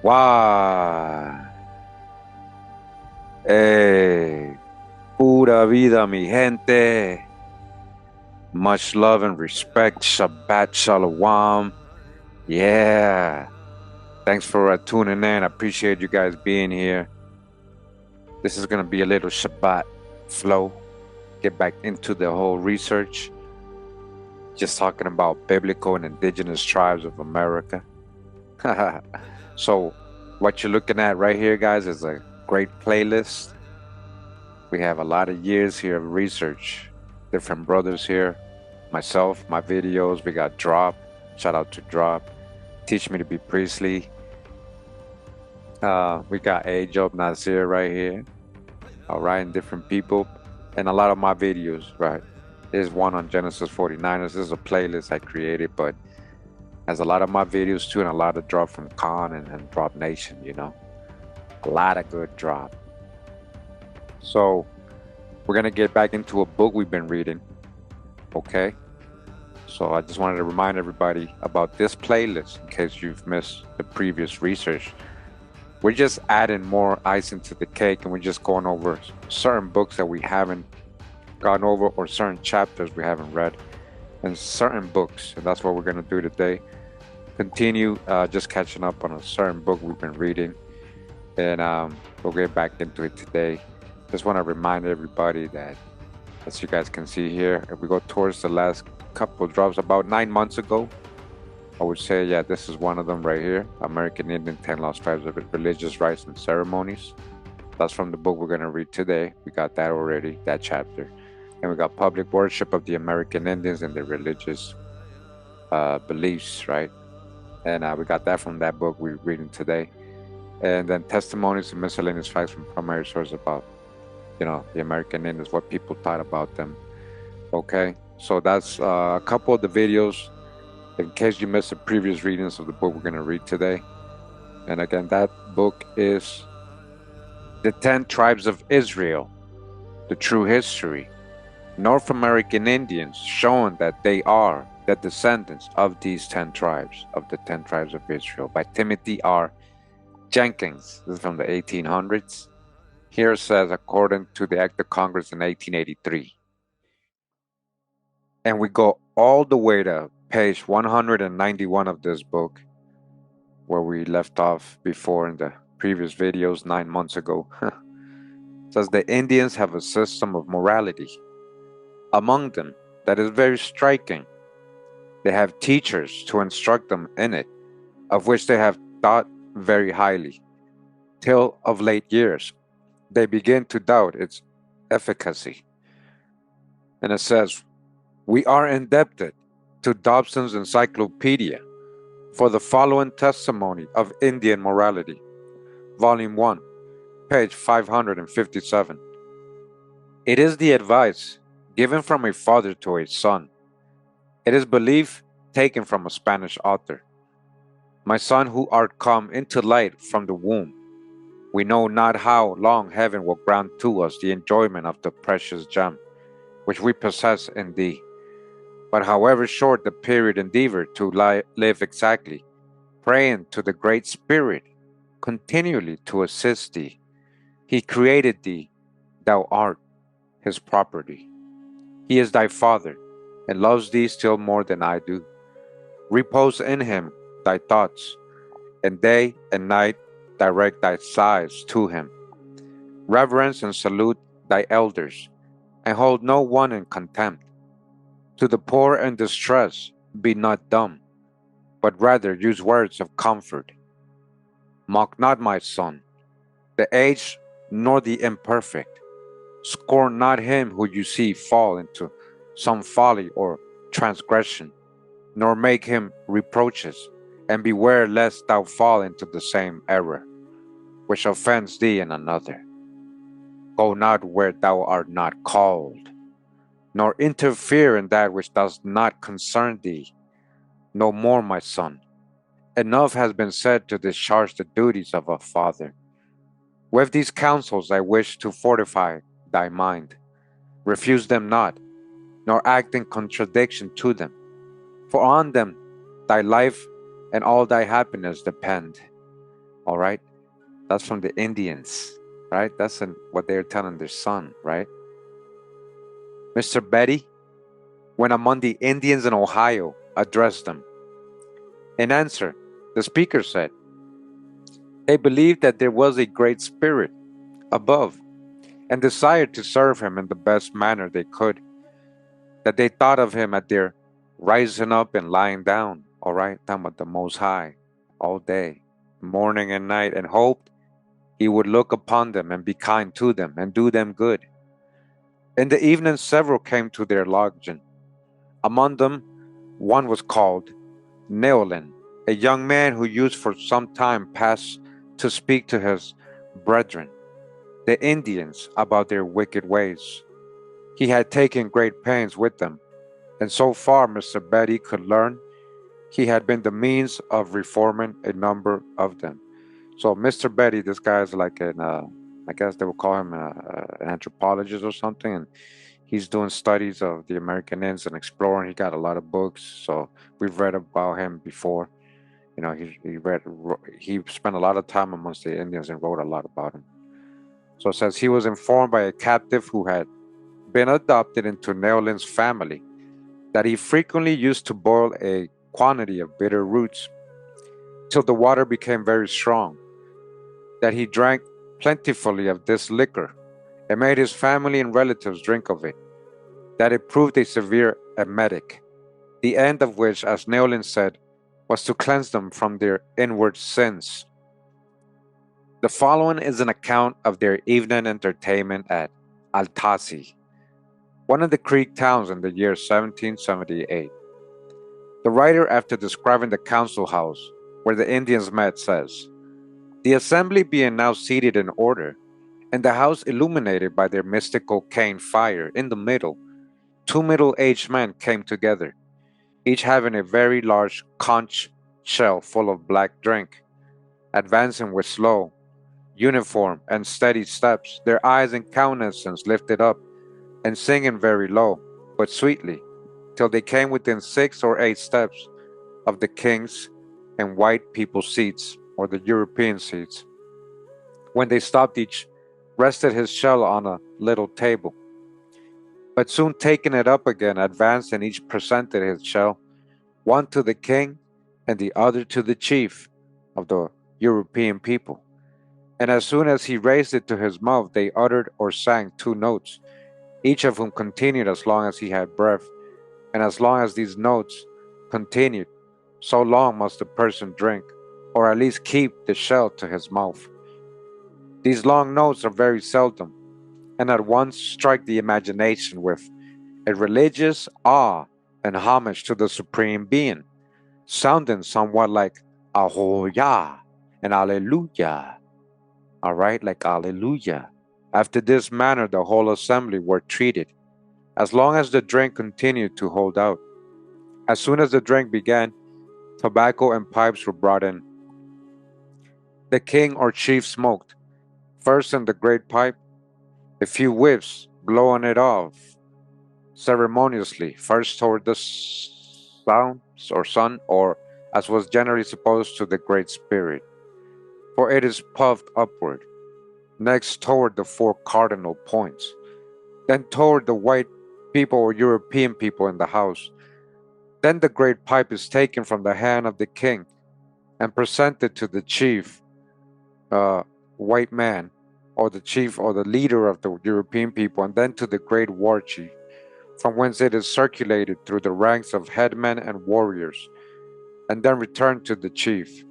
Wow. Hey, pura vida, mi gente. Much love and respect. Shabbat Shalom. Yeah. Thanks for tuning in. I appreciate you guys being here. This is going to be a little Shabbat flow. Get back into the whole research. Just talking about biblical and indigenous tribes of America. So, what you're looking at right here, guys, is a great playlist. We have a lot of years here of research. Different brothers here. Myself, my videos. We got Drop. Shout out to Drop. Teach Me to Be Priestly. We got Job Nasir right here. All right, and different people. And a lot of my videos, right? There's one on Genesis 49ers. This is a playlist I created, but has a lot of my videos too, and a lot of Drop from Khan and Drop Nation, you know. A lot of good Drop. So we're gonna get back into a book we've been reading. Okay. So I just wanted to remind everybody about this playlist in case you've missed the previous research. We're just adding more icing to the cake, and we're just going over certain books that we haven't gone over, or certain chapters we haven't read, and certain books. And that's what we're going to do today. Continue just catching up on a certain book we've been reading, and we'll get back into it today. Just want to remind everybody that, as you guys can see here, if we go towards the last couple of drops, about 9 months ago, I would say, yeah, this is one of them right here. American Indian 10 Lost Tribes of Religious Rites and Ceremonies. That's from the book we're going to read today. We got that already, that chapter. And we got Public Worship of the American Indians and their religious beliefs, right? And we got that from that book we're reading today. And then Testimonies and Miscellaneous Facts from Primary Source about, you know, the American Indians, what people thought about them. Okay, so that's a couple of the videos in case you missed the previous readings of the book we're going to read today. And again, that book is The 10 Tribes of Israel, The True History, North American Indians, showing that they are the descendants of these 10 tribes, of the 10 tribes of Israel, by Timothy R. Jenkins. This is from the 1800s. Here it says, according to the Act of Congress in 1883. And we go all the way to page 191 of this book, where we left off before in the previous videos 9 months ago. It says the Indians have a system of morality among them that is very striking. They have teachers to instruct them in it, of which they have thought very highly, till of late years they begin to doubt its efficacy. And it says, we are indebted to Dobson's Encyclopedia for the following testimony of Indian morality. Volume 1, page 557. It is the advice given from a father to a son. It is belief taken from a Spanish author. My son, who art come into light from the womb, we know not how long heaven will grant to us the enjoyment of the precious gem which we possess in thee. But however short the period, endeavor to live exactly, praying to the Great Spirit continually to assist thee. He created thee, thou art his property. He is thy father, and loves thee still more than I do. Repose in him thy thoughts, and day and night direct thy sighs to him. Reverence and salute thy elders, and hold no one in contempt. To the poor and distressed be not dumb, but rather use words of comfort. Mock not, my son, the aged nor the imperfect. Scorn not him who you see fall into some folly or transgression, nor make him reproaches, and beware lest thou fall into the same error, which offends thee in another. Go not where thou art not called, nor interfere in that which does not concern thee. No more, my son. Enough has been said to discharge the duties of a father. With these counsels I wish to fortify thy mind. Refuse them not, nor act in contradiction to them, for on them thy life and all thy happiness depend. All right, that's from the Indians, right? That's what they're telling their son, right? Mr. Betty, when among the Indians in Ohio, addressed them. In answer, the speaker said, they believed that there was a great spirit above and desired to serve him in the best manner they could, that they thought of him at their rising up and lying down, all right, talking about the Most High, all day, morning and night, and hoped he would look upon them and be kind to them and do them good. In the evening, several came to their lodging. Among them, one was called Neolin, a young man who used for some time past to speak to his brethren, the Indians, about their wicked ways. He had taken great pains with them, and so far Mr. Betty could learn, he had been the means of reforming a number of them. So Mr. Betty, this guy is like I guess they would call him an anthropologist or something, and he's doing studies of the American Indians and exploring. He got a lot of books, so we've read about him before. You know, he spent a lot of time amongst the Indians and wrote a lot about him. So it says he was informed by a captive who had been adopted into Neolin's family that he frequently used to boil a quantity of bitter roots till the water became very strong, that he drank plentifully of this liquor and made his family and relatives drink of it, that it proved a severe emetic, the end of which, as Neolin said, was to cleanse them from their inward sins. The following is an account of their evening entertainment at Altasi, one of the Creek towns in the year 1778. The writer, after describing the council house where the Indians met, says, the assembly being now seated in order, and the house illuminated by their mystical cane fire in the middle, two middle-aged men came together, each having a very large conch shell full of black drink, advancing with slow, uniform, and steady steps, their eyes and countenances lifted up, and singing very low, but sweetly, till they came within 6 or 8 steps of the king's and white people's seats, or the European seats. When they stopped, each rested his shell on a little table, but soon taking it up again, advanced and each presented his shell, one to the king and the other to the chief of the European people. And as soon as he raised it to his mouth, they uttered or sang 2 notes, each of whom continued as long as he had breath, and as long as these notes continued, so long must the person drink, or at least keep the shell to his mouth. These long notes are very seldom, and at once strike the imagination with a religious awe and homage to the Supreme Being, sounding somewhat like Ahoya and Alleluia. All right, like Alleluia. After this manner, the whole assembly were treated, as long as the drink continued to hold out. As soon as the drink began, tobacco and pipes were brought in. The king or chief smoked, first in the great pipe, a few whiffs, blowing it off ceremoniously, first toward the sound or sun, or as was generally supposed to the Great Spirit, for it is puffed upward, next toward the 4 cardinal points, then toward the white people or European people in the house. Then the great pipe is taken from the hand of the king and presented to the chief white man, or the chief or the leader of the European people, and then to the great war chief, from whence it is circulated through the ranks of headmen and warriors, and then returned to the chief.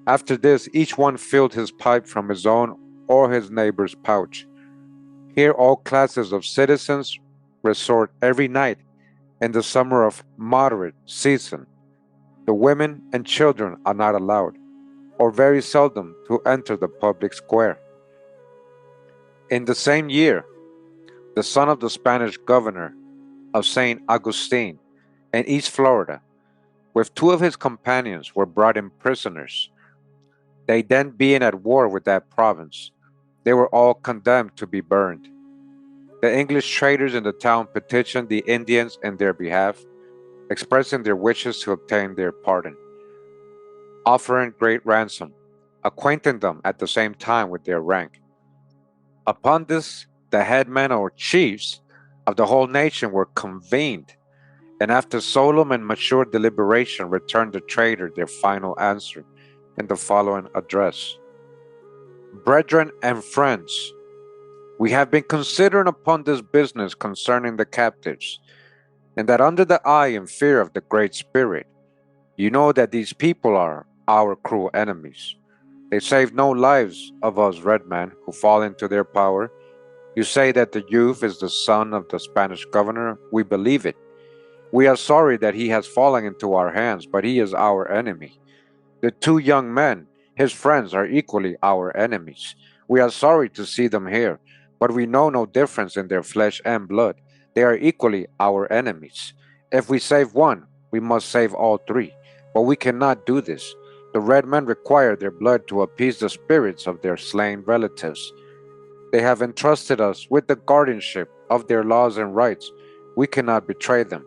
After this, each one filled his pipe from his own or his neighbor's pouch. Here all classes of citizens resort every night in the summer of moderate season. The women and children are not allowed, or very seldom, to enter the public square. In the same year, the son of the Spanish governor of St. Augustine in East Florida, with 2 of his companions, were brought in prisoners. They then being at war with that province, they were all condemned to be burned. The English traders in the town petitioned the Indians in their behalf, expressing their wishes to obtain their pardon, offering great ransom, acquainting them at the same time with their rank. Upon this, the headmen or chiefs of the whole nation were convened, and after solemn and mature deliberation returned the traitor their final answer in the following address. Brethren and friends, we have been considering upon this business concerning the captives, and that under the eye and fear of the Great Spirit, you know that these people are our cruel enemies. They save no lives of us red men who fall into their power. You say that the youth is the son of the Spanish governor. We believe it. We are sorry that he has fallen into our hands, but he is our enemy. The two young men, his friends, are equally our enemies. We are sorry to see them here, but we know no difference in their flesh and blood. They are equally our enemies. If we save one, we must save all three. But we cannot do this. The red men require their blood to appease the spirits of their slain relatives. They have entrusted us with the guardianship of their laws and rights. We cannot betray them.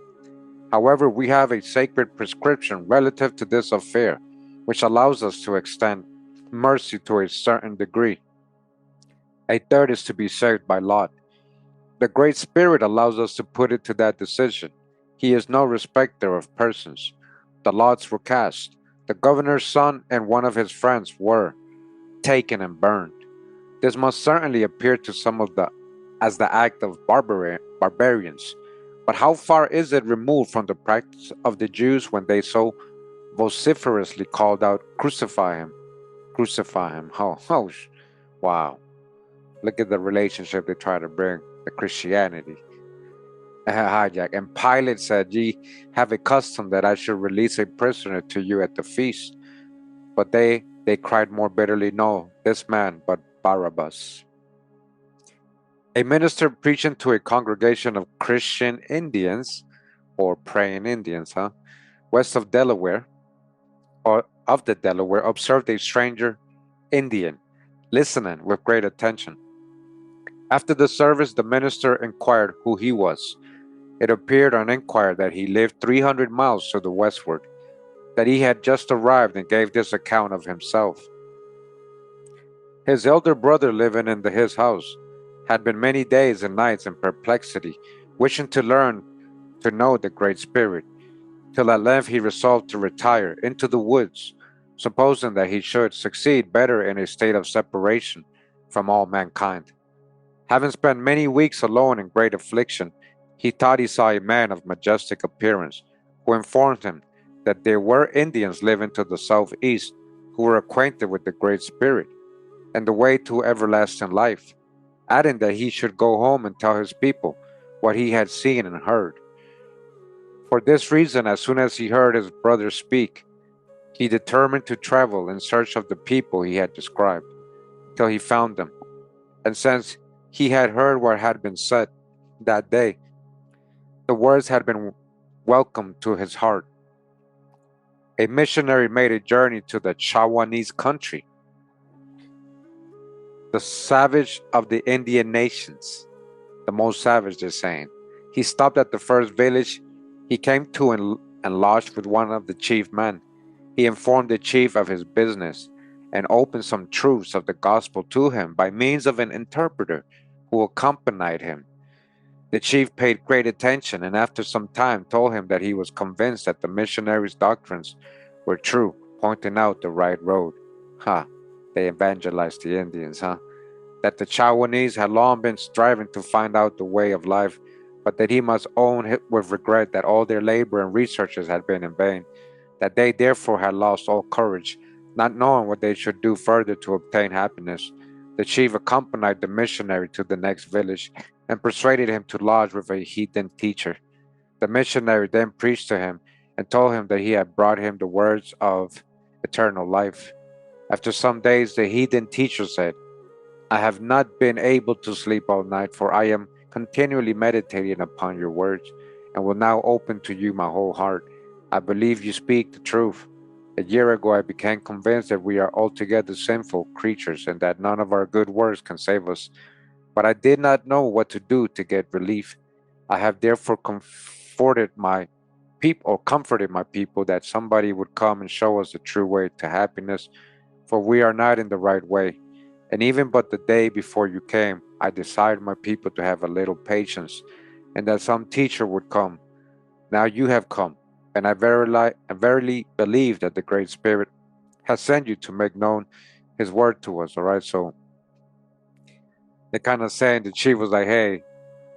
However, we have a sacred prescription relative to this affair, which allows us to extend mercy to a certain degree. A third is to be saved by lot. The Great Spirit allows us to put it to that decision. He is no respecter of persons. The lots were cast. The governor's son and one of his friends were taken and burned. This must certainly appear to some of the as the act of barbarians. But how far is it removed from the practice of the Jews when they so vociferously called out, "Crucify him, crucify him"? Wow. Look at the relationship they try to bring to Christianity. Hijack. And Pilate said, "Ye have a custom that I should release a prisoner to you at the feast." But they cried more bitterly, "No, this man, but Barabbas." A minister preaching to a congregation of Christian Indians, or praying Indians, west of Delaware, or of the Delaware, observed a stranger Indian, listening with great attention. After the service, the minister inquired who he was. It appeared on inquiry that he lived 300 miles to the westward, that he had just arrived and gave this account of himself. His elder brother living in his house had been many days and nights in perplexity, wishing to learn to know the Great Spirit, till at length he resolved to retire into the woods, supposing that he should succeed better in a state of separation from all mankind. Having spent many weeks alone in great affliction, he thought he saw a man of majestic appearance, who informed him that there were Indians living to the southeast who were acquainted with the Great Spirit and the way to everlasting life, adding that he should go home and tell his people what he had seen and heard. For this reason, as soon as he heard his brother speak, he determined to travel in search of the people he had described, till he found them. And since he had heard what had been said that day, the words had been welcome to his heart. A missionary made a journey to the Shawanese country, the savage of the Indian nations, the most savage, they're saying. He stopped at the first village he came to and lodged with one of the chief men. He informed the chief of his business and opened some truths of the gospel to him by means of an interpreter who accompanied him. The chief paid great attention and after some time told him that he was convinced that the missionary's doctrines were true, pointing out the right road. They evangelized the Indians, That the Shawanese had long been striving to find out the way of life, but that he must own with regret that all their labor and researches had been in vain, that they therefore had lost all courage, not knowing what they should do further to obtain happiness. The chief accompanied the missionary to the next village and persuaded him to lodge with a heathen teacher. The missionary then preached to him and told him that he had brought him the words of eternal life. After some days, the heathen teacher said, "I have not been able to sleep all night, for I am continually meditating upon your words, and will now open to you my whole heart. I believe you speak the truth. A year ago I became convinced that we are altogether sinful creatures, and that none of our good works can save us. But I did not know what to do to get relief. I have therefore comforted my people that somebody would come and show us the true way to happiness, for we are not in the right way. And even but the day before you came, I desired my people to have a little patience, and that some teacher would come. Now you have come, and I verily believe that the Great Spirit has sent you to make known His word to us. All right, so they kind of saying the chief was like, hey,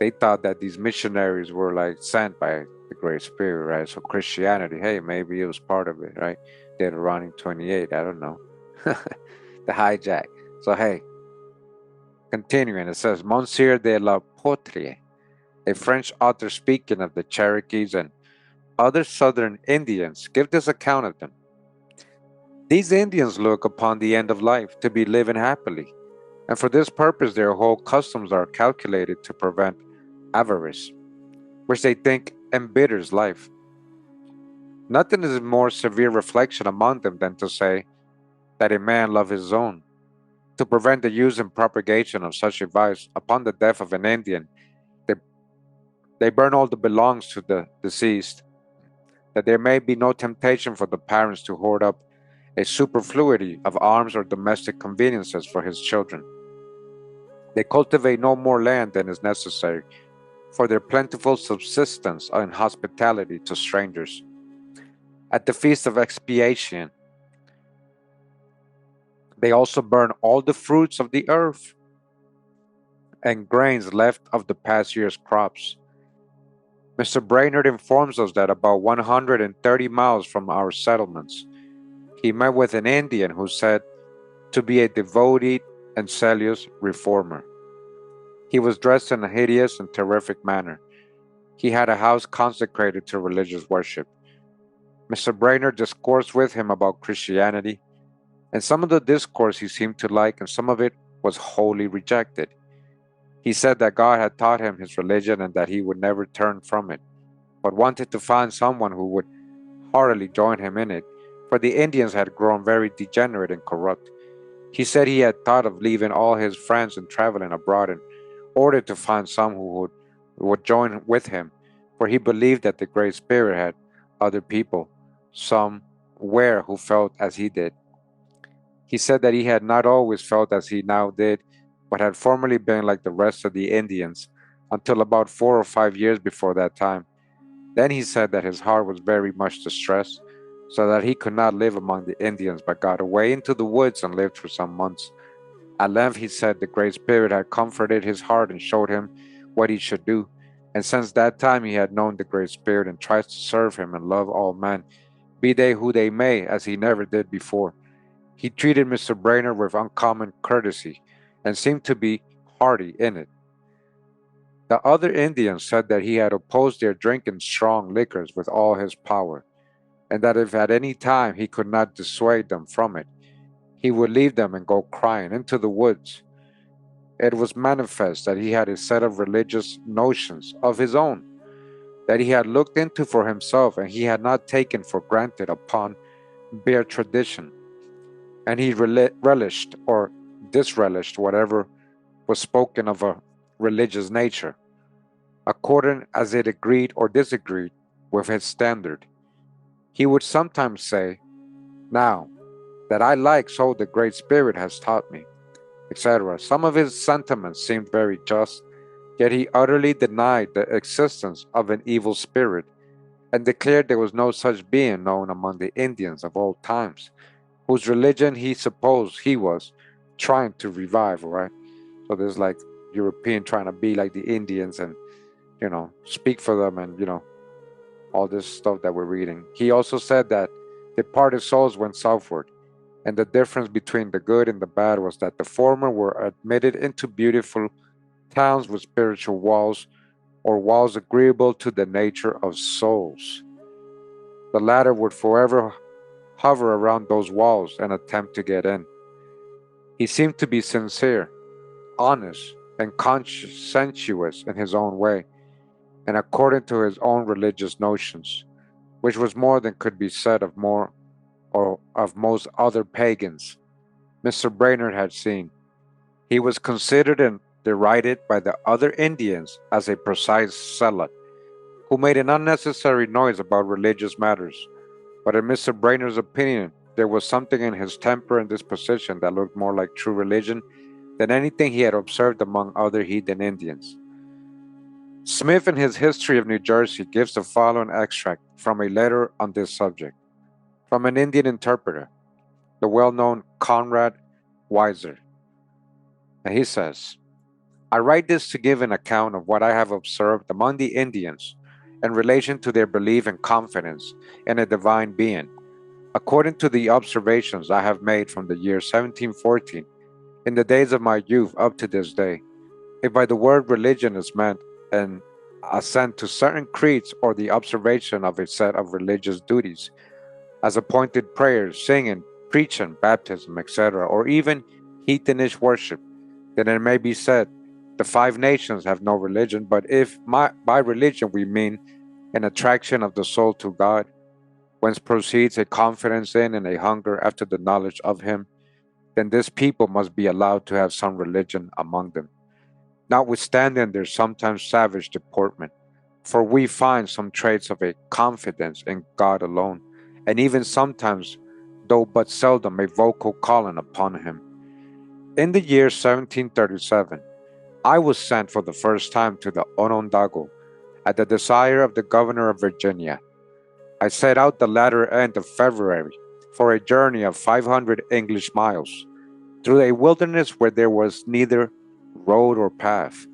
they thought that these missionaries were like sent by the Great Spirit, right? So Christianity, hey, maybe it was part of it, right? Deuteronomy 28, I don't know. The hijack. So hey, continuing, it says, Monsieur de la Poterie, a French author speaking of the Cherokees and other southern Indians, give this account of them. These Indians look upon the end of life to be living happily, and for this purpose their whole customs are calculated to prevent avarice, which they think embitters life. Nothing is a more severe reflection among them than to say that a man love his own. To prevent the use and propagation of such a vice, upon the death of an Indian, they, they burn all that belongs to the deceased, that there may be no temptation for the parents to hoard up a superfluity of arms or domestic conveniences for his children. They cultivate no more land than is necessary for their plentiful subsistence and hospitality to strangers. At the feast of expiation, they also burn all the fruits of the earth and grains left of the past year's crops. Mr. Brainerd informs us that about 130 miles from our settlements, he met with an Indian who said to be a devoted and zealous reformer. He was dressed in a hideous and terrific manner. He had a house consecrated to religious worship. Mr. Brainerd discoursed with him about Christianity, and some of the discourse he seemed to like, and some of it was wholly rejected. He said that God had taught him his religion and that he would never turn from it, but wanted to find someone who would heartily join him in it, for the Indians had grown very degenerate and corrupt. He said he had thought of leaving all his friends and traveling abroad in order to find some who would join with him, for he believed that the Great Spirit had other people, somewhere, who felt as he did. He said that he had not always felt as he now did, but had formerly been like the rest of the Indians until about 4 or 5 years before that time. Then he said that his heart was very much distressed, so that he could not live among the Indians, but got away into the woods and lived for some months. At length he said the Great Spirit had comforted his heart and showed him what he should do. And since that time he had known the Great Spirit and tries to serve him and love all men, be they who they may, as he never did before. He treated Mr. Brainerd with uncommon courtesy, and seemed to be hearty in it. The other Indians said that he had opposed their drinking strong liquors with all his power, and that if at any time he could not dissuade them from it, he would leave them and go crying into the woods. It was manifest that he had a set of religious notions of his own, that he had looked into for himself, and he had not taken for granted upon bare tradition, and he relished or disrelished whatever was spoken of a religious nature, according as it agreed or disagreed with his standard. He would sometimes say, now, that I like so the Great Spirit has taught me, etc. Some of his sentiments seemed very just, yet he utterly denied the existence of an evil spirit, and declared there was no such being known among the Indians of old times, whose religion he supposed he was trying to revive, right? So there's like European trying to be like the Indians and, speak for them and, all this stuff that we're reading. He also said that departed souls went southward, and the difference between the good and the bad was that the former were admitted into beautiful towns with spiritual walls, or walls agreeable to the nature of souls. The latter would forever hover around those walls and attempt to get in. He seemed to be sincere, honest, and conscientious in his own way, and according to his own religious notions, which was more than could be said of more or of most other pagans Mr. Brainerd had seen. He was considered and derided by the other Indians as a precise zealot, who made an unnecessary noise about religious matters, but in Mr. Brainerd's opinion, there was something in his temper and disposition that looked more like true religion than anything he had observed among other heathen Indians. Smith, in his History of New Jersey, gives the following extract from a letter on this subject from an Indian interpreter, the well known Conrad Weiser. And he says, I write this to give an account of what I have observed among the Indians in relation to their belief and confidence in a divine being. According to the observations I have made from the year 1714, in the days of my youth up to this day, if by the word religion is meant an assent to certain creeds or the observation of a set of religious duties, as appointed prayers, singing, preaching, baptism, etc., or even heathenish worship, then it may be said, the five nations have no religion, but if by religion we mean an attraction of the soul to God, whence proceeds a confidence in and a hunger after the knowledge of Him, then this people must be allowed to have some religion among them, notwithstanding their sometimes savage deportment. For we find some traits of a confidence in God alone, and even sometimes, though but seldom, a vocal calling upon Him. In the year 1737, I was sent for the first time to the Onondaga at the desire of the governor of Virginia. I set out the latter end of February for a journey of 500 English miles through a wilderness where there was neither road or path.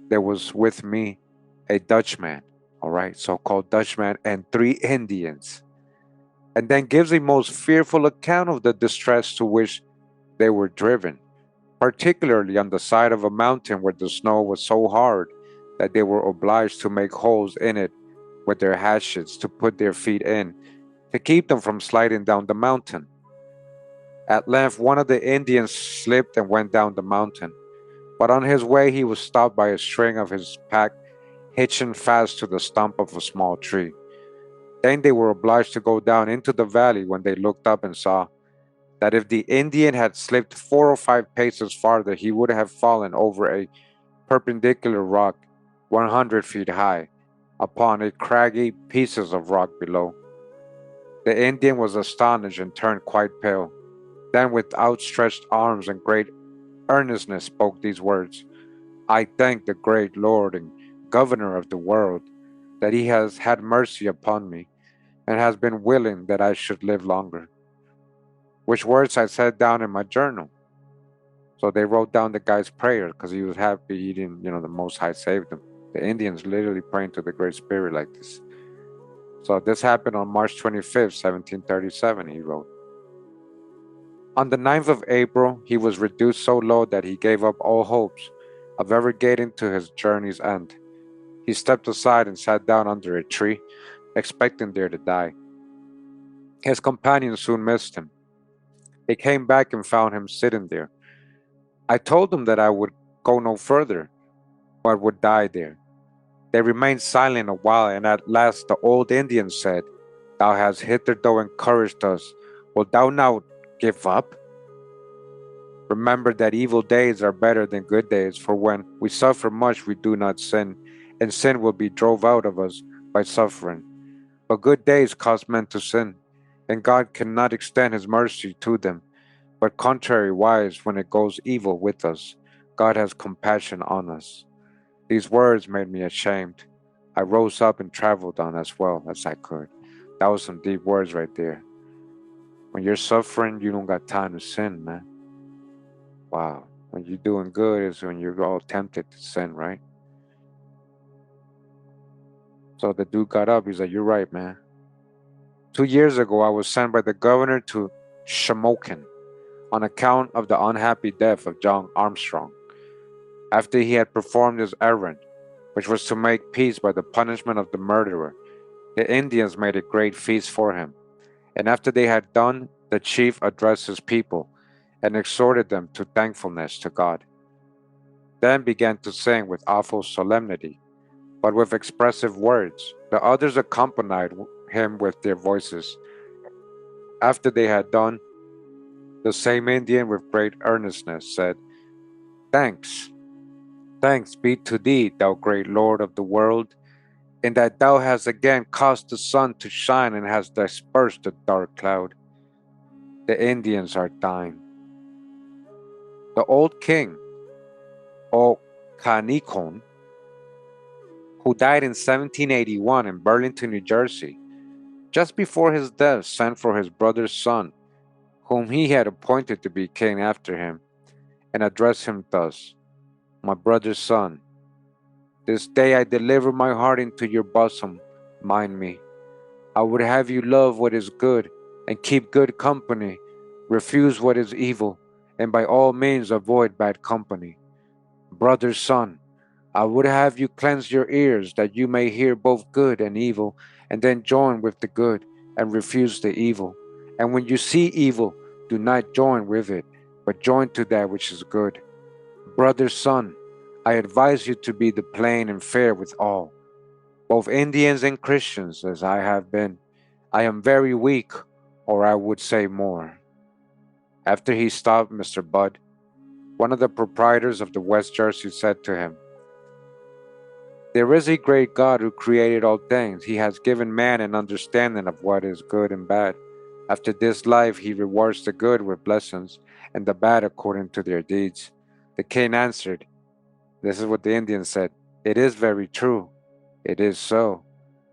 There was with me a Dutchman, all right, so called Dutchman, and three Indians, and then gives a most fearful account of the distress to which they were driven, particularly on the side of a mountain where the snow was so hard that they were obliged to make holes in it with their hatchets to put their feet in, to keep them from sliding down the mountain. At length, one of the Indians slipped and went down the mountain, but on his way he was stopped by a string of his pack hitching fast to the stump of a small tree. Then they were obliged to go down into the valley when they looked up and saw that if the Indian had slipped 4 or 5 paces farther, he would have fallen over a perpendicular rock 100 feet high upon a craggy pieces of rock below. The Indian was astonished and turned quite pale. Then, with outstretched arms and great earnestness, spoke these words: I thank the great Lord and Governor of the world that He has had mercy upon me and has been willing that I should live longer. Which words I set down in my journal. So they wrote down the guy's prayer because he was happy he didn't, the Most High saved him. The Indians literally praying to the Great Spirit like this. So this happened on March 25th, 1737, he wrote. On the 9th of April, he was reduced so low that he gave up all hopes of ever getting to his journey's end. He stepped aside and sat down under a tree, expecting there to die. His companions soon missed him. They came back and found him sitting there. I told them that I would go no further, but would die there. They remained silent a while, and at last the old Indian said, Thou hast hitherto encouraged us. Wilt thou now give up? Remember that evil days are better than good days, for when we suffer much we do not sin, and sin will be drove out of us by suffering. But good days cause men to sin, and God cannot extend His mercy to them. But contrariwise, when it goes evil with us, God has compassion on us. These words made me ashamed. I rose up and traveled on as well as I could. That was some deep words right there. When you're suffering, you don't got time to sin, man. Wow. When you're doing good is when you're all tempted to sin, right? So the dude got up. He's like, You're right, man. 2 years ago, I was sent by the governor to Shamokin on account of the unhappy death of John Armstrong. After he had performed his errand, which was to make peace by the punishment of the murderer, the Indians made a great feast for him. And after they had done, the chief addressed his people and exhorted them to thankfulness to God. Then began to sing with awful solemnity, but with expressive words. The others accompanied him with their voices. After they had done, the same Indian with great earnestness said, Thanks, thanks be to thee, thou great Lord of the world, in that thou hast again caused the sun to shine and hast dispersed the dark cloud. The Indians are dying. The old king, O Kanikon, who died in 1781 in Burlington, New Jersey, just before his death sent for his brother's son, whom he had appointed to be king after him, and addressed him thus: My brother's son, this day I deliver my heart into your bosom. Mind me. I would have you love what is good, and keep good company, refuse what is evil, and by all means avoid bad company. Brother's son, I would have you cleanse your ears, that you may hear both good and evil, and then join with the good, and refuse the evil. And when you see evil, do not join with it, but join to that which is good. Brother's son, I advise you to be the plain and fair with all, both Indians and Christians, as I have been. I am very weak, or I would say more. After he stopped, Mr. Budd, one of the proprietors of the West Jersey, said to him, There is a great God who created all things. He has given man an understanding of what is good and bad. After this life, he rewards the good with blessings, and the bad according to their deeds. The king answered, This is what the Indian said, It is very true. It is so.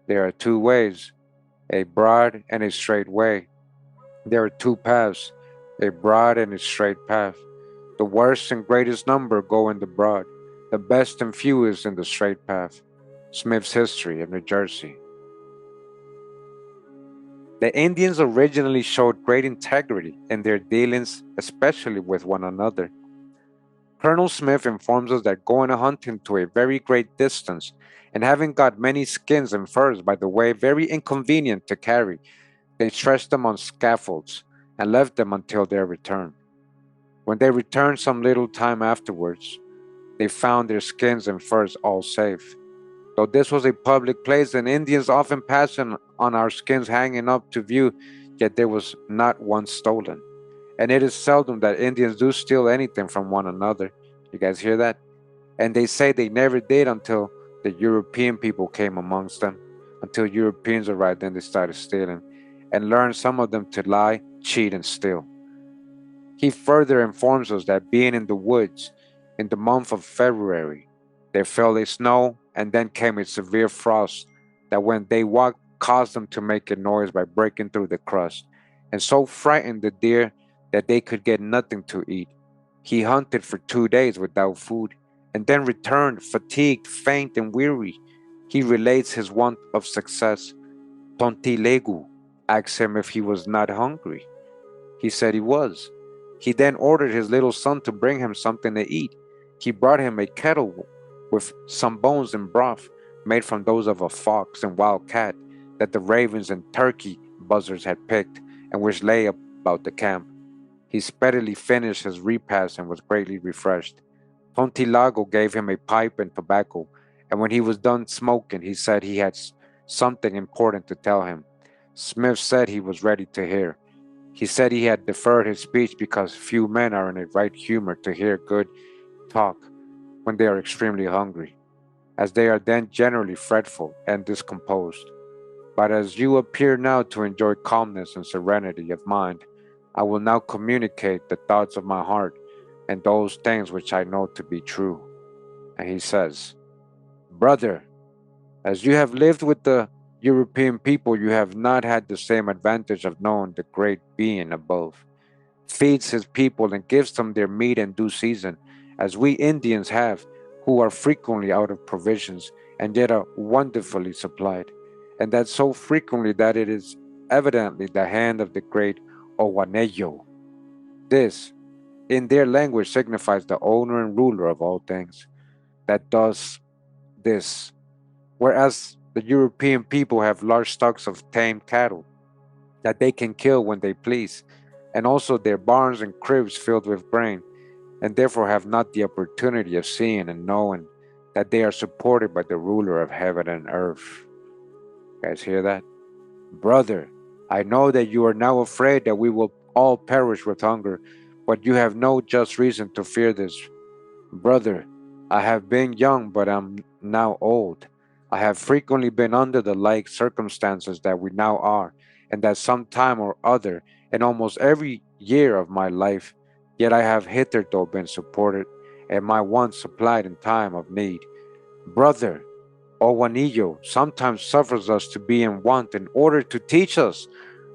There are two ways, a broad and a straight way. There are two paths, a broad and a straight path. The worst and greatest number go in the broad, the best and fewest in the straight path. Smith's History of New Jersey. The Indians originally showed great integrity in their dealings, especially with one another. Colonel Smith informs us that going a hunting to a very great distance and having got many skins and furs by the way very inconvenient to carry, they stretched them on scaffolds and left them until their return. When they returned some little time afterwards, they found their skins and furs all safe. Though this was a public place and Indians often passed on our skins hanging up to view, yet there was not one stolen. And it is seldom that Indians do steal anything from one another. You guys hear that? And they say they never did until the European people came amongst them. Until Europeans arrived, then they started stealing and learned some of them to lie, cheat, and steal. He further informs us that being in the woods in the month of February, there fell a snow and then came a severe frost that when they walked caused them to make a noise by breaking through the crust, and so frightened the deer that they could get nothing to eat. He hunted for 2 days without food, and then returned fatigued, faint, and weary. He relates his want of success. Tontilegu asked him if he was not hungry. He said he was. He then ordered his little son to bring him something to eat. He brought him a kettle with some bones and broth made from those of a fox and wild cat that the ravens and turkey buzzards had picked and which lay about the camp. He speedily finished his repast and was greatly refreshed. Tontilago gave him a pipe and tobacco, and when he was done smoking, he said he had something important to tell him. Smith said he was ready to hear. He said he had deferred his speech because few men are in a right humor to hear good talk when they are extremely hungry, as they are then generally fretful and discomposed. But as you appear now to enjoy calmness and serenity of mind, I will now communicate the thoughts of my heart and those things which I know to be true. And he says, Brother, as you have lived with the European people, you have not had the same advantage of knowing the great being above feeds his people and gives them their meat in due season, as we Indians have, who are frequently out of provisions and yet are wonderfully supplied, and that so frequently that it is evidently the hand of the great Owaneyo. This, in their language, signifies the owner and ruler of all things, that does this, whereas the European people have large stocks of tame cattle that they can kill when they please, and also their barns and cribs filled with grain, and therefore have not the opportunity of seeing and knowing that they are supported by the ruler of heaven and earth. You guys hear that? Brother, I know that you are now afraid that we will all perish with hunger, but you have no just reason to fear this. Brother, I have been young, but am now old. I have frequently been under the like circumstances that we now are, and that some time or other in almost every year of my life, yet I have hitherto been supported, and my wants supplied in time of need. Brother, O Juanillo sometimes suffers us to be in want in order to teach us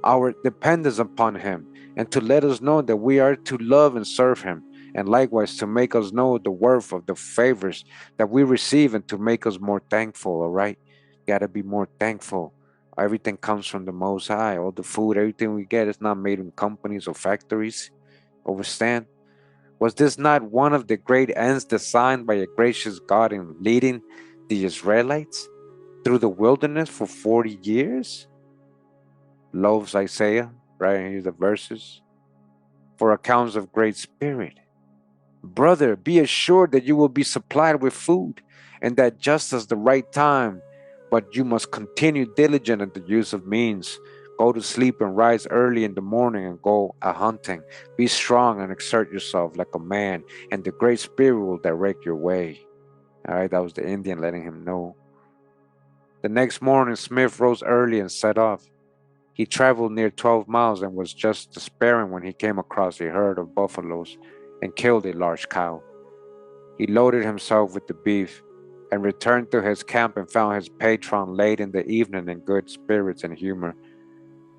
our dependence upon him, and to let us know that we are to love and serve him, and likewise to make us know the worth of the favors that we receive and to make us more thankful, all right? Gotta be more thankful. Everything comes from the Most High. All the food, everything we get is not made in companies or factories. Understand? Was this not one of the great ends designed by a gracious God in leading the Israelites through the wilderness for 40 years? Loves Isaiah, right here the verses, for accounts of great spirit. Brother, be assured that you will be supplied with food, and that just as the right time, but you must continue diligent in the use of means. Go to sleep and rise early in the morning and go a hunting. Be strong and exert yourself like a man, and the Great Spirit will direct your way. All right, that was the Indian letting him know. The next morning, Smith rose early and set off. He traveled near 12 miles and was just despairing when he came across a herd of buffaloes and killed a large cow. He loaded himself with the beef and returned to his camp and found his patron late in the evening in good spirits and humor.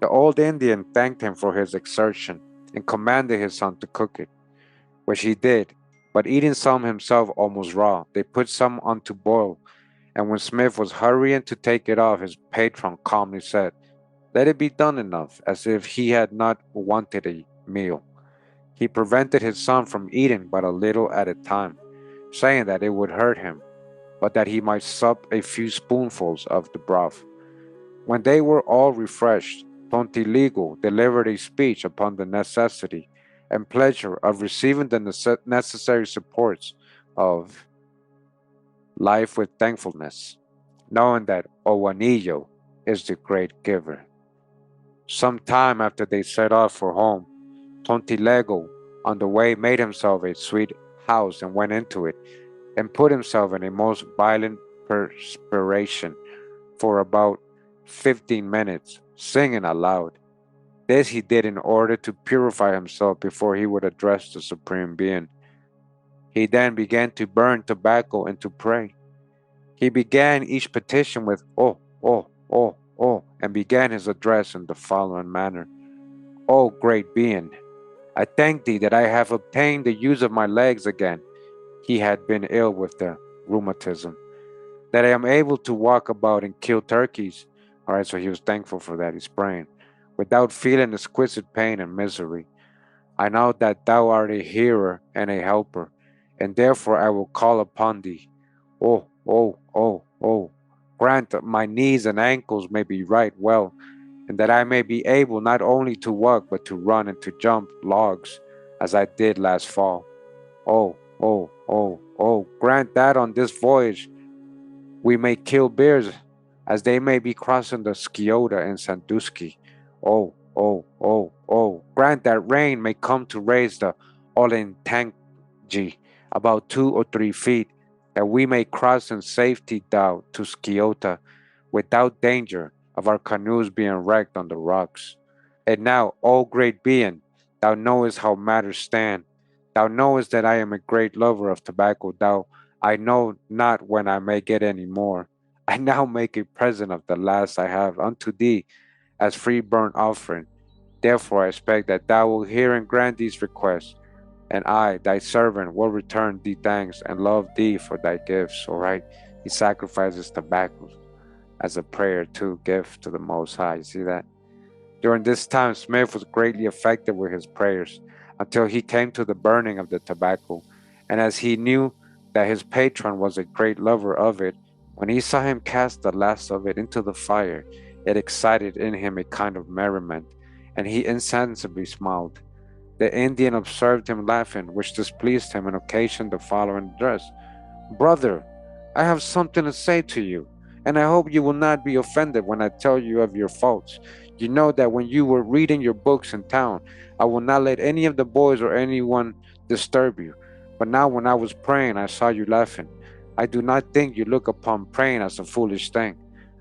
The old Indian thanked him for his exertion and commanded his son to cook it, which he did, but eating some himself almost raw, they put some on to boil, and when Smith was hurrying to take it off, his patron calmly said, "Let it be done enough," as if he had not wanted a meal. He prevented his son from eating but a little at a time, saying that it would hurt him, but that he might sup a few spoonfuls of the broth. When they were all refreshed, Tontiligo delivered a speech upon the necessity and pleasure of receiving the necessary supports of life with thankfulness, knowing that Owanillo is the great giver. Some time after they set off for home, Tontilego on the way made himself a sweet house and went into it, and put himself in a most violent perspiration for about 15 minutes, singing aloud. This he did in order to purify himself before he would address the Supreme Being. He then began to burn tobacco and to pray. He began each petition with "Oh, oh, oh, oh," and began his address in the following manner: "O great being, I thank thee that I have obtained the use of my legs again." He had been ill with the rheumatism. "That I am able to walk about and kill turkeys." All right, so he was thankful for that. He's praying. "Without feeling exquisite pain and misery. I know that thou art a hearer and a helper, and therefore I will call upon thee. Oh, oh, oh, oh. Grant that my knees and ankles may be right well, and that I may be able not only to walk, but to run and to jump logs, as I did last fall. Oh, oh, oh, oh. Grant that on this voyage we may kill bears, as they may be crossing the Sciota and Sandusky. Oh, oh, oh, oh. Grant that rain may come to raise the Olentangy about 2 or 3 feet, that we may cross in safety down to Sciota without danger of our canoes being wrecked on the rocks. And now, O great being, thou knowest how matters stand. Thou knowest that I am a great lover of tobacco. I know not when I may get any more. I now make a present of the last I have unto thee as free burnt offering. Therefore I expect that thou wilt hear and grant these requests, and I, thy servant, will return thee thanks and love thee for thy gifts." All right, he sacrifices tobacco as a prayer to give to the Most High. You see that? During this time, Smith was greatly affected with his prayers until he came to the burning of the tobacco. And as he knew that his patron was a great lover of it, when he saw him cast the last of it into the fire, it excited in him a kind of merriment, and he insensibly smiled. The Indian observed him laughing, which displeased him, and occasioned the following address: "Brother, I have something to say to you, and I hope you will not be offended when I tell you of your faults. You know that when you were reading your books in town, I will not let any of the boys or anyone disturb you. But now, when I was praying, I saw you laughing. I do not think you look upon praying as a foolish thing.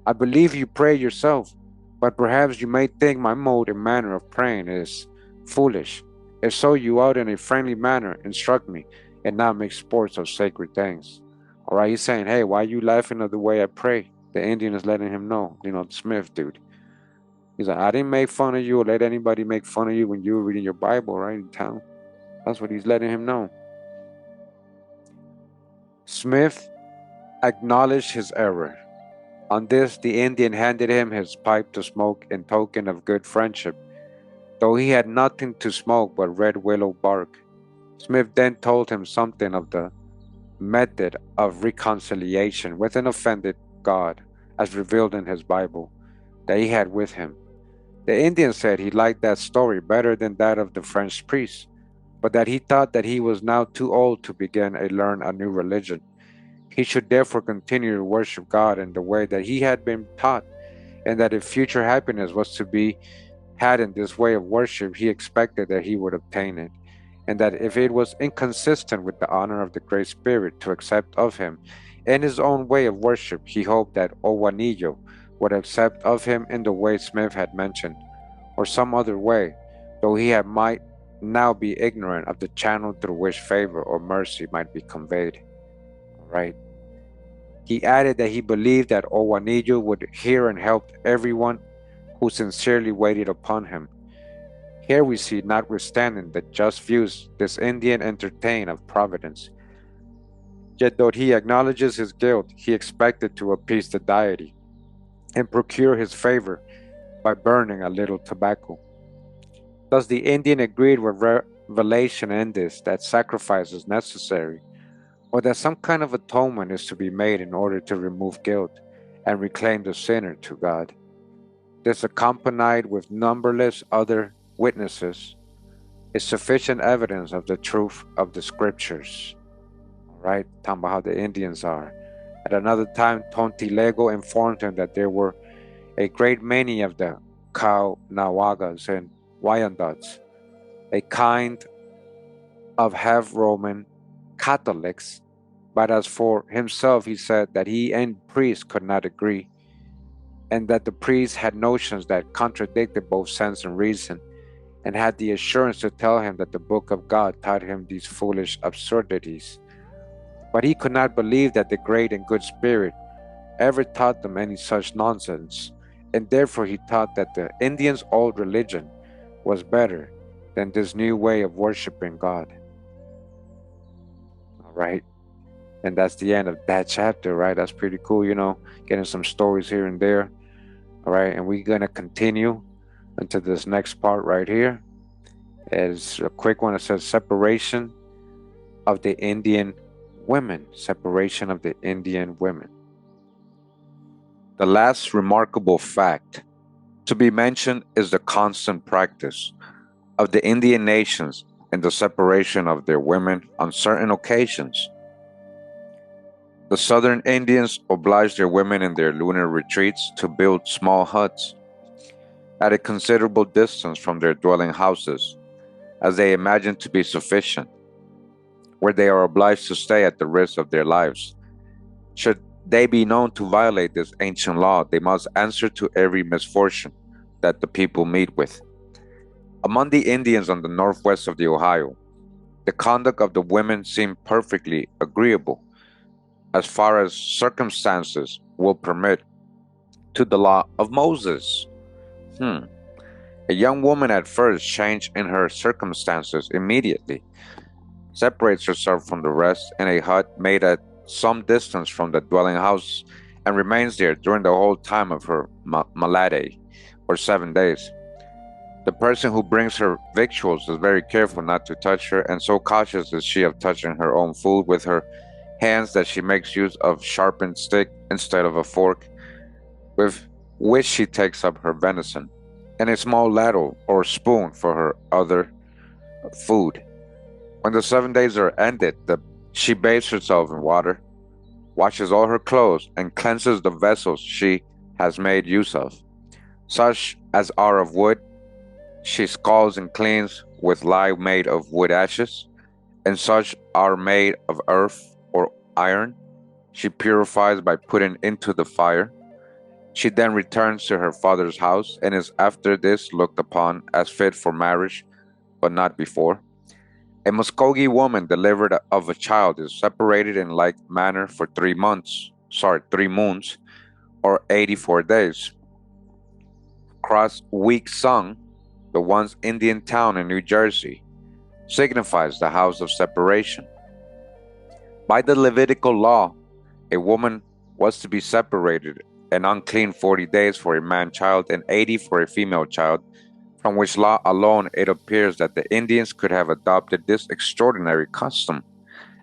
I believe you pray yourself. But perhaps you may think my mode and manner of praying is foolish. If so, you ought in a friendly manner instruct me and not make sports of sacred things. All right, he's saying, hey, why are you laughing at the way I pray? The Indian is letting him know, the Smith dude. He's like, I didn't make fun of you or let anybody make fun of you when you were reading your Bible, right, in town. That's what he's letting him know. Smith acknowledged his error. On this, the Indian handed him his pipe to smoke in token of good friendship, though he had nothing to smoke but red willow bark. Smith then told him something of the method of reconciliation with an offended God, as revealed in his Bible, that he had with him. The Indian said he liked that story better than that of the French priest, but that he thought that he was now too old to begin and learn a new religion. He should therefore continue to worship God in the way that he had been taught, and that if future happiness was to be had in this way of worship, he expected that he would obtain it, and that if it was inconsistent with the honor of the Great Spirit to accept of him in his own way of worship, he hoped that Owanillo would accept of him in the way Smith had mentioned, or some other way, though might now be ignorant of the channel through which favor or mercy might be conveyed. Right? He added that he believed that Owanillo would hear and help everyone who sincerely waited upon him. Here we see, notwithstanding the just views this Indian entertained of Providence, yet though he acknowledges his guilt, he expected to appease the deity and procure his favor by burning a little tobacco. Thus the Indian agreed with revelation in this, that sacrifice is necessary, or that some kind of atonement is to be made in order to remove guilt and reclaim the sinner to God. This, accompanied with numberless other witnesses, is sufficient evidence of the truth of the scriptures. All right, talking about how the Indians are. At another time, Tontilego informed him that there were a great many of the Caughnawagas and Wyandots, a kind of half Roman Catholics, but as for himself, he said that he and priests could not agree, and that the priests had notions that contradicted both sense and reason, and had the assurance to tell him that the book of God taught him these foolish absurdities. But he could not believe that the great and good Spirit ever taught them any such nonsense, and therefore he thought that the Indians' old religion was better than this new way of worshiping God. All right. And that's the end of that chapter, right? That's pretty cool, getting some stories here and there. All right. And we're going to continue into this next part right here. It's a quick one. It says separation of the Indian women. Separation of the Indian women. The last remarkable fact to be mentioned is the constant practice of the Indian nations in the separation of their women on certain occasions. The southern Indians obliged their women in their lunar retreats to build small huts at a considerable distance from their dwelling houses, as they imagined to be sufficient, where they are obliged to stay at the risk of their lives. Should they be known to violate this ancient law, they must answer to every misfortune that the people meet with. Among the Indians on the northwest of the Ohio, the conduct of the women seemed perfectly agreeable, as far as circumstances will permit, to the law of Moses. A young woman at first changed in her circumstances immediately, separates herself from the rest in a hut made at some distance from the dwelling house, and remains there during the whole time of her malady, or 7 days. The person who brings her victuals is very careful not to touch her, and so cautious is she of touching her own food with her hands that she makes use of sharpened stick instead of a fork, with which she takes up her venison, and a small ladle or spoon for her other food. When the 7 days are ended, she bathes herself in water, washes all her clothes, and cleanses the vessels she has made use of. Such as are of wood, she scalds and cleans with lye made of wood ashes, and such are made of earth or iron, she purifies by putting into the fire. She then returns to her father's house and is after this looked upon as fit for marriage, but not before. A Muskogee woman delivered of a child is separated in like manner for 3 moons, or 84 days. Cross Week Sung, the once Indian town in New Jersey, signifies the house of separation. By the Levitical law, a woman was to be separated and unclean 40 days for a man child and 80 for a female child, from which law alone it appears that the Indians could have adopted this extraordinary custom,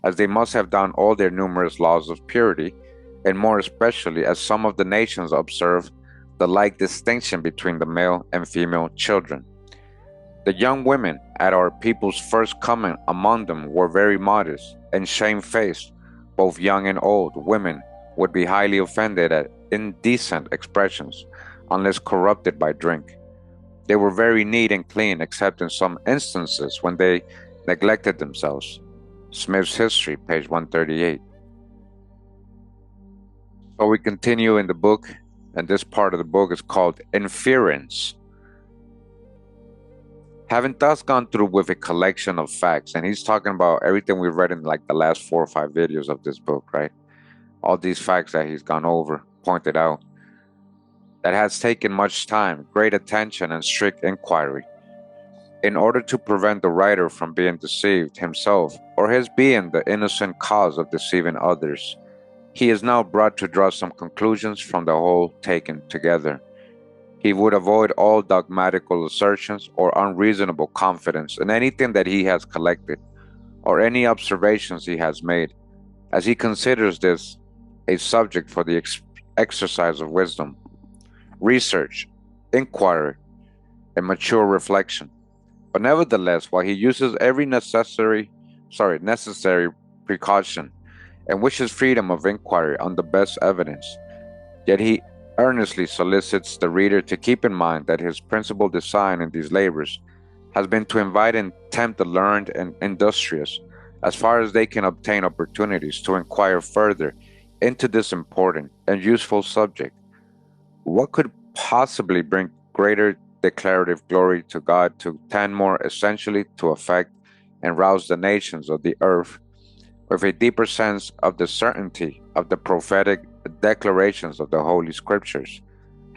as they must have done all their numerous laws of purity, and more especially as some of the nations observe the like distinction between the male and female children. The young women at our people's first coming among them were very modest and shamefaced. Both young and old women would be highly offended at indecent expressions, unless corrupted by drink. They were very neat and clean, except in some instances when they neglected themselves. Smith's History, page 138. So we continue in the book, and this part of the book is called Inference. Having thus gone through with a collection of facts, and he's talking about everything we've read in like the last 4 or 5 videos of this book, right? All these facts that he's gone over, pointed out. That has taken much time, great attention, and strict inquiry. In order to prevent the writer from being deceived himself, or his being the innocent cause of deceiving others, he is now brought to draw some conclusions from the whole taken together. He would avoid all dogmatical assertions or unreasonable confidence in anything that he has collected, or any observations he has made, as he considers this a subject for the exercise of wisdom, research, inquiry, and mature reflection. But nevertheless, while he uses every necessary precaution, and wishes freedom of inquiry on the best evidence, yet he earnestly solicits the reader to keep in mind that his principal design in these labors has been to invite and tempt the learned and industrious, as far as they can obtain opportunities, to inquire further into this important and useful subject. What could possibly bring greater declarative glory to God to tend more essentially to affect and rouse the nations of the earth with a deeper sense of the certainty of the prophetic declarations of the Holy Scriptures,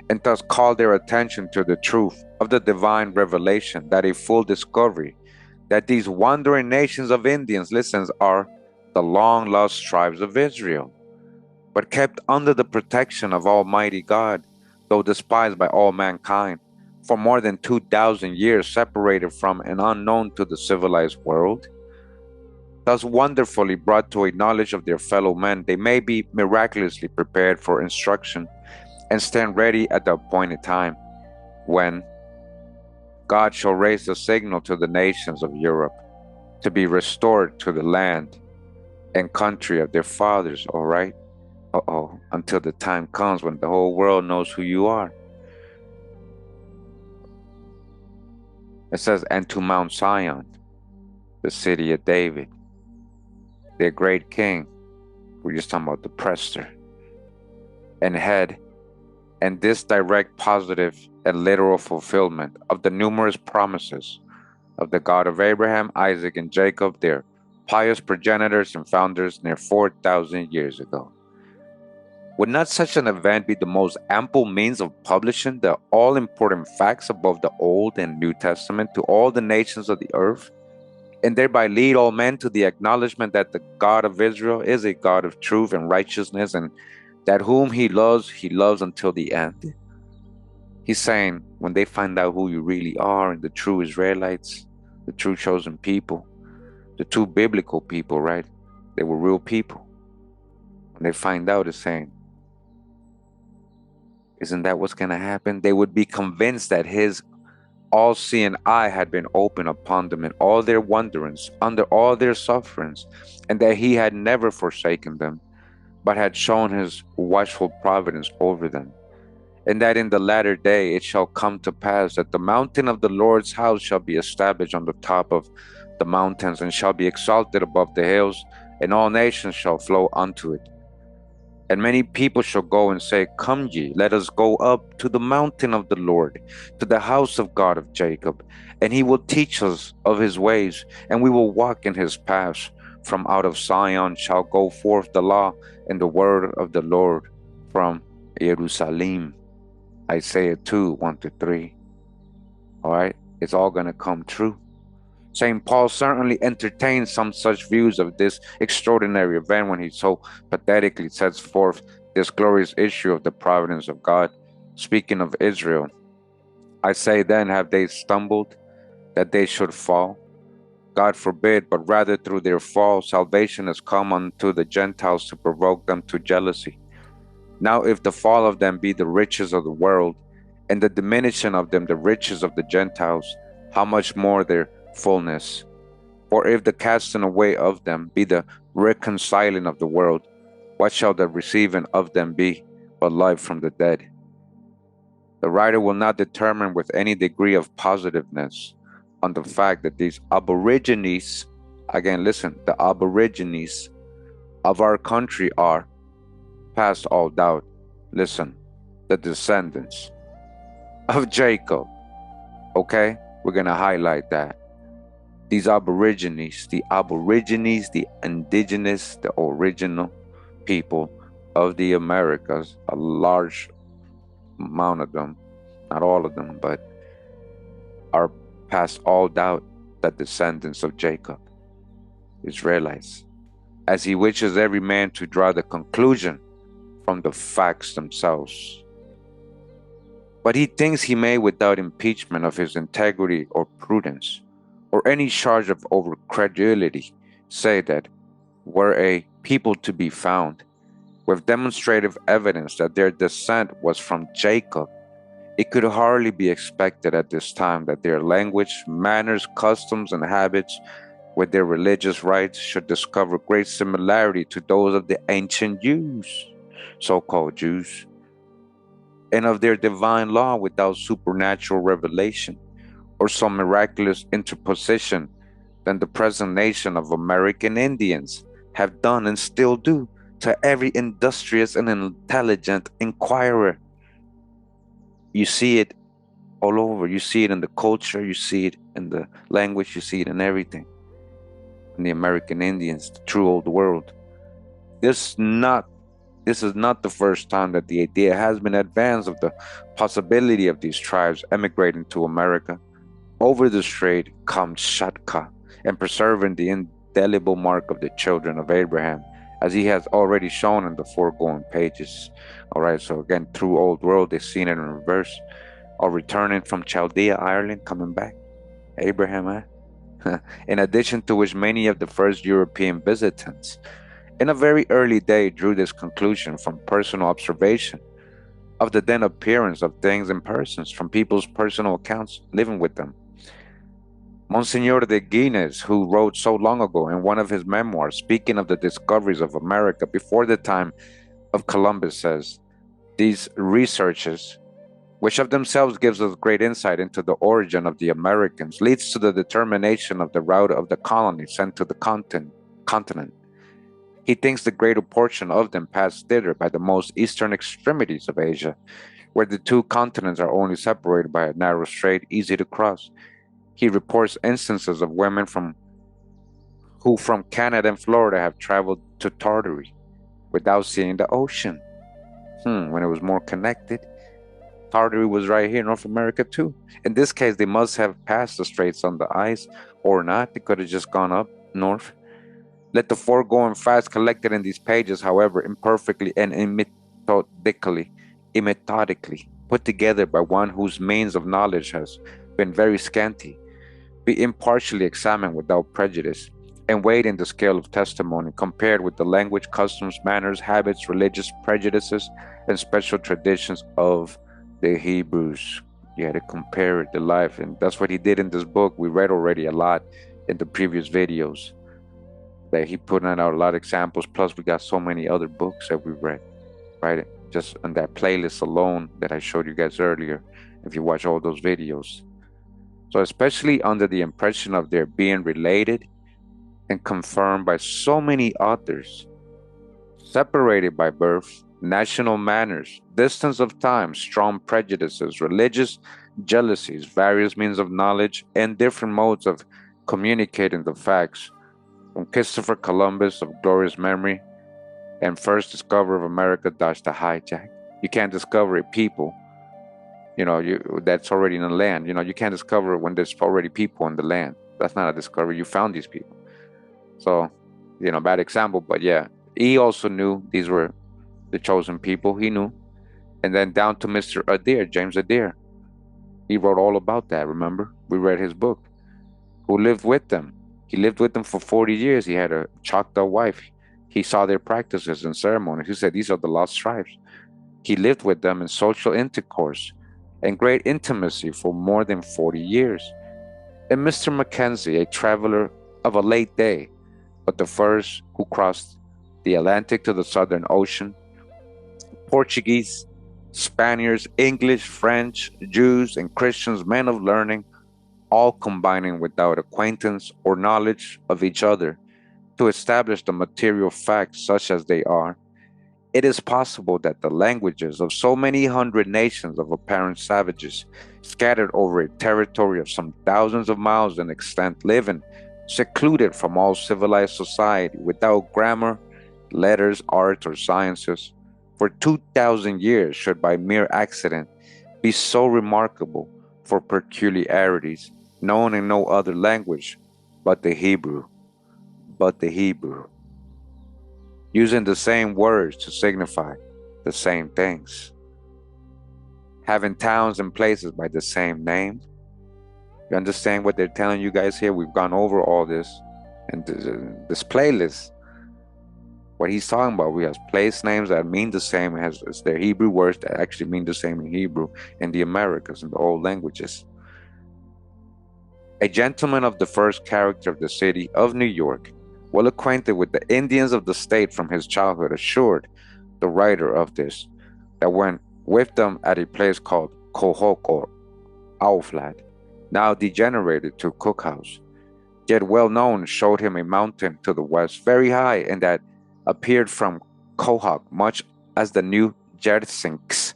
and thus call their attention to the truth of the divine revelation that a full discovery that these wandering nations of Indians, listens, are the long lost tribes of Israel, but kept under the protection of Almighty God, though despised by all mankind, for more than 2,000 years, separated from and unknown to the civilized world. Thus wonderfully brought to a knowledge of their fellow men, they may be miraculously prepared for instruction and stand ready at the appointed time, when God shall raise the signal to the nations of Europe to be restored to the land and country of their fathers, all right? Until the time comes when the whole world knows who you are. It says, and to Mount Zion, the city of David, their great king. We're just talking about the Prester and head, and this direct, positive, and literal fulfillment of the numerous promises of the God of Abraham, Isaac, and Jacob, their pious progenitors and founders near 4,000 years ago. Would not such an event be the most ample means of publishing the all-important facts above the Old and New Testament to all the nations of the earth, and thereby lead all men to the acknowledgement that the God of Israel is a God of truth and righteousness, and that whom he loves until the end? He's saying, when they find out who you really are, and the true Israelites, the true chosen people, the true biblical people, right? They were real people. When they find out, it's saying, isn't that what's going to happen? They would be convinced that his all-seeing eye had been opened upon them in all their wanderings, under all their sufferings, and that he had never forsaken them, but had shown his watchful providence over them. And that in the latter day it shall come to pass that the mountain of the Lord's house shall be established on the top of the mountains, and shall be exalted above the hills, and all nations shall flow unto it. And many people shall go and say, Come ye, let us go up to the mountain of the Lord, to the house of God of Jacob, and he will teach us of his ways, and we will walk in his paths. From out of Zion shall go forth the law and the word of the Lord from Jerusalem. Isaiah 2, 1 to 3. All right, it's all going to come true. St. Paul certainly entertained some such views of this extraordinary event when he so pathetically sets forth this glorious issue of the providence of God. Speaking of Israel, I say then, have they stumbled that they should fall? God forbid, but rather through their fall, salvation has come unto the Gentiles to provoke them to jealousy. Now, if the fall of them be the riches of the world, and the diminishing of them the riches of the Gentiles, how much more their fullness? For if the casting away of them be the reconciling of the world, what shall the receiving of them be but life from the dead? The writer will not determine with any degree of positiveness on the fact that these aborigines, again, listen, the aborigines of our country are, past all doubt, listen, the descendants of Jacob. Okay? We're going to highlight that. These aborigines, the indigenous, the original people of the Americas, a large amount of them, not all of them, but are past all doubt the descendants of Jacob, Israelites, as he wishes every man to draw the conclusion from the facts themselves. But he thinks he may, without impeachment of his integrity or prudence, or any charge of overcredulity, say that were a people to be found, with demonstrative evidence that their descent was from Jacob, it could hardly be expected at this time that their language, manners, customs, and habits, with their religious rites, should discover great similarity to those of the ancient Jews, so-called Jews, and of their divine law without supernatural revelation or some miraculous interposition than the present nation of American Indians have done and still do to every industrious and intelligent inquirer. You see it all over. You see it in the culture, you see it in the language, you see it in everything. In the American Indians, the true old world. This is not the first time that the idea has been advanced of the possibility of these tribes emigrating to America over the Strait, Kamchatka, and preserving the indelible mark of the children of Abraham, as he has already shown in the foregoing pages. All right, so again, through old world, they've seen it in reverse, or returning from Chaldea, Ireland, coming back. Abraham, in addition to which many of the first European visitants in a very early day drew this conclusion from personal observation of the then appearance of things and persons from people's personal accounts living with them. Monsignor de Guines, who wrote so long ago in one of his memoirs speaking of the discoveries of America before the time of Columbus, says, these researches, which of themselves gives us great insight into the origin of the Americans, leads to the determination of the route of the colonies sent to the continent. He thinks the greater portion of them passed thither by the most eastern extremities of Asia, where the two continents are only separated by a narrow strait easy to cross. He reports instances of women who from Canada and Florida have traveled to Tartary without seeing the ocean. When it was more connected, Tartary was right here in North America too. In this case, they must have passed the straits on the ice or not. They could have just gone up north. Let the foregoing facts collected in these pages, however, imperfectly and methodically, put together by one whose means of knowledge has been very scanty, be impartially examined without prejudice, and weighed in the scale of testimony, compared with the language, customs, manners, habits, religious prejudices, and special traditions of the Hebrews. You had to compare the life, and that's what he did in this book. We read already a lot in the previous videos, that he put out a lot of examples, plus we got so many other books that we read, right? Just on that playlist alone that I showed you guys earlier, if you watch all those videos. So especially under the impression of their being related and confirmed by so many authors, separated by birth, national manners, distance of time, strong prejudices, religious jealousies, various means of knowledge, and different modes of communicating the facts. From Christopher Columbus of glorious memory and first discoverer of America, Dutch the hijack. You can't discover a people, that's already in the land. You can't discover it when there's already people in the land. That's not a discovery. You found these people. So, bad example, but yeah, he also knew these were the chosen people. He knew. And then down to Mr. Adair, James Adair. He wrote all about that, remember? We read his book. Who lived with them. He lived with them for 40 years. He had a Choctaw wife. He saw their practices and ceremonies. He said, these are the lost tribes. He lived with them in social intercourse and great intimacy for more than 40 years. And Mr. Mackenzie, a traveler of a late day, but the first who crossed the Atlantic to the Southern Ocean, Portuguese, Spaniards, English, French, Jews, and Christians, men of learning, all combining without acquaintance or knowledge of each other to establish the material facts such as they are. It is possible that the languages of so many hundred nations of apparent savages, scattered over a territory of some thousands of miles in extent, living secluded from all civilized society, without grammar, letters, arts, or sciences, for 2,000 years, should by mere accident be so remarkable for peculiarities known in no other language but the Hebrew, using the same words to signify the same things, having towns and places by the same name. You understand what they're telling you guys here? We've gone over all this, and this playlist, what he's talking about, we have place names that mean the same as their Hebrew words that actually mean the same in Hebrew in the Americas, in the old languages. A gentleman of the first character of the city of New York, well acquainted with the Indians of the state from his childhood, assured the writer of this that when with them at a place called Kohok or Owlflat, now degenerated to Cookhouse, yet well known, showed him a mountain to the west, very high, and that appeared from Kohok, much as the New Jersinks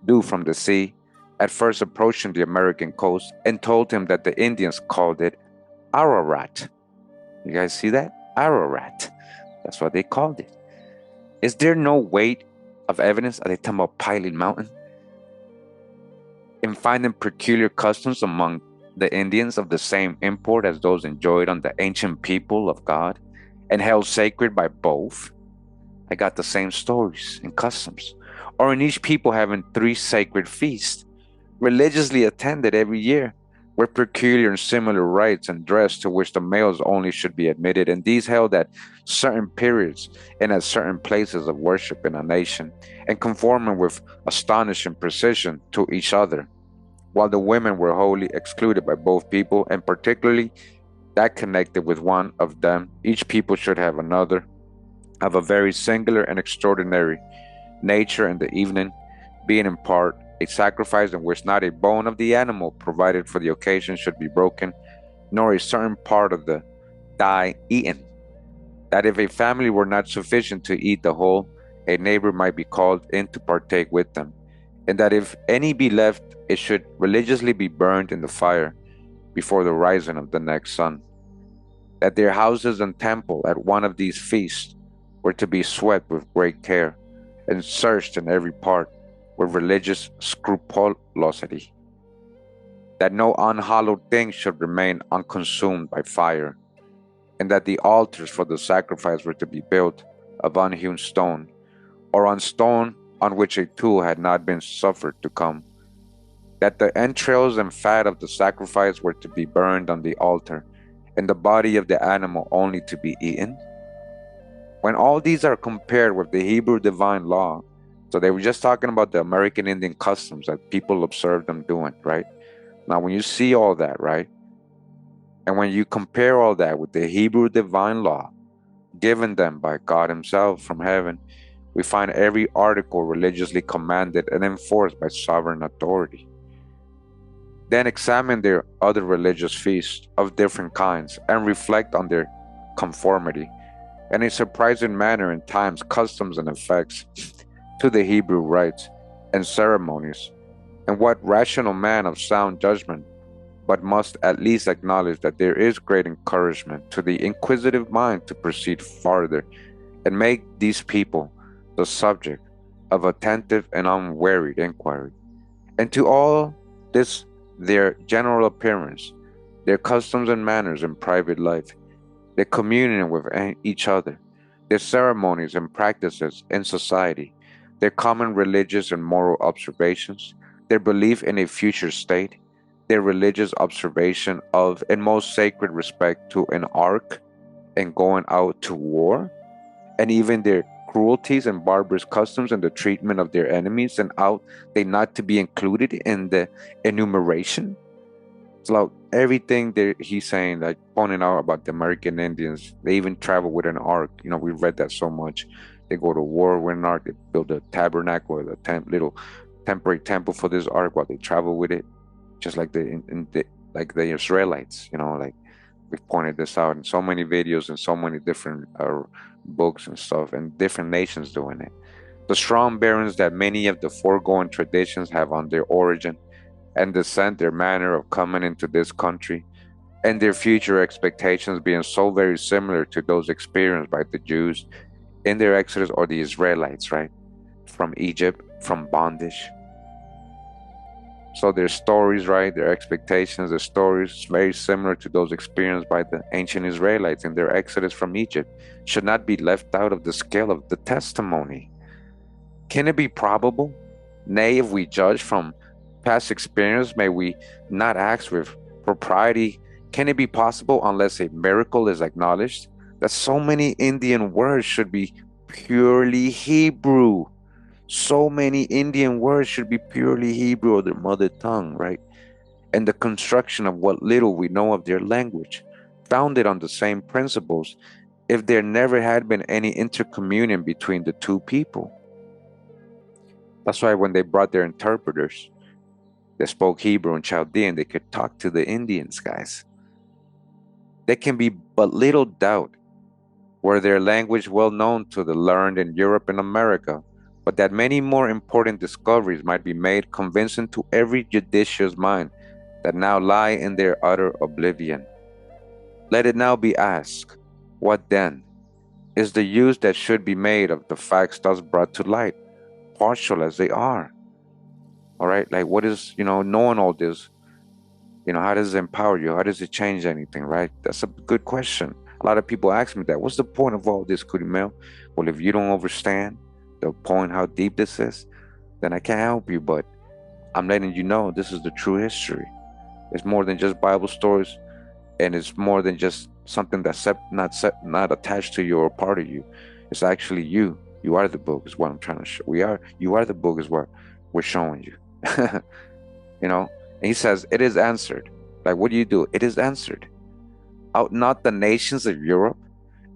do from the sea, at first approaching the American coast, and told him that the Indians called it Ararat. You guys see that? Ararat. That's what they called it. Is there no weight of evidence? Are they talking about Piling Mountain? In finding peculiar customs among the Indians of the same import as those enjoyed on the ancient people of God and held sacred by both? I got the same stories and customs. Or in each people having 3 sacred feasts, religiously attended every year, with peculiar and similar rites and dress to which the males only should be admitted, and these held at certain periods and at certain places of worship in a nation, and conforming with astonishing precision to each other, while the women were wholly excluded by both people, and particularly that connected with one of them. Each people should have another, of a very singular and extraordinary nature, in the evening being in part a sacrifice in which not a bone of the animal provided for the occasion should be broken, nor a certain part of the thigh eaten, that if a family were not sufficient to eat the whole, a neighbor might be called in to partake with them, and that if any be left, it should religiously be burned in the fire before the rising of the next sun, that their houses and temple at one of these feasts were to be swept with great care, and searched in every part with religious scrupulosity, that no unhallowed thing should remain unconsumed by fire, and that the altars for the sacrifice were to be built of unhewn stone, or on stone on which a tool had not been suffered to come, that the entrails and fat of the sacrifice were to be burned on the altar, and the body of the animal only to be eaten. When all these are compared with the Hebrew divine law, so they were just talking about the American Indian customs that people observed them doing, right? Now, when you see all that, right, and when you compare all that with the Hebrew divine law given them by God Himself from heaven, we find every article religiously commanded and enforced by sovereign authority. Then examine their other religious feasts of different kinds and reflect on their conformity, in a surprising manner in times, customs, and effects to the Hebrew rites and ceremonies, and what rational man of sound judgment but must at least acknowledge that there is great encouragement to the inquisitive mind to proceed farther and make these people the subject of attentive and unwearied inquiry. And to all this, their general appearance, their customs and manners in private life, their communion with each other, their ceremonies and practices in society, their common religious and moral observations, their belief in a future state, their religious observation of and most sacred respect to an ark and going out to war, and even their cruelties and barbarous customs and the treatment of their enemies, and ought they not to be included in the enumeration? It's like everything that he's saying, like pointing out about the American Indians. They even travel with an ark. You know, we read that so much. They go to war with an ark. They build a tabernacle or a little temporary temple for this ark while they travel with it, just like like the Israelites. You know, like we pointed this out in so many videos and so many different books and stuff, and different nations doing it. The strong bearings that many of the foregoing traditions have on their origin and descent, their manner of coming into this country, and their future expectations being so very similar to those experienced by the Jews in their exodus, or the Israelites, right? From Egypt, from bondage. So their stories, right? Their expectations, their stories, very similar to those experienced by the ancient Israelites in their exodus from Egypt, should not be left out of the scale of the testimony. Can it be probable? Nay, if we judge from past experience, may we not ask with propriety, can it be possible, unless a miracle is acknowledged, that so many Indian words should be purely Hebrew? So many Indian words should be purely Hebrew, or their mother tongue, right? And the construction of what little we know of their language, founded on the same principles, if there never had been any intercommunion between the two people. That's why when they brought their interpreters, they spoke Hebrew and Chaldean, they could talk to the Indians, guys. There can be but little doubt, were their language well known to the learned in Europe and America, but that many more important discoveries might be made convincing to every judicious mind that now lie in their utter oblivion. Let it now be asked, what then is the use that should be made of the facts thus brought to light, partial as they are? All right, like what is, knowing all this, how does it empower you? How does it change anything, right? That's a good question. A lot of people ask me that. What's the point of all this, Kurimeo? Well, if you don't understand the point, how deep this is, then I can't help you. But I'm letting you know this is the true history. It's more than just Bible stories, and it's more than just something that's not attached to you or part of you. It's actually you. You are the book, is what I'm trying to show. You are the book, is what we're showing you. And he says, it is answered. Like, what do? It is answered. Ought not the nations of Europe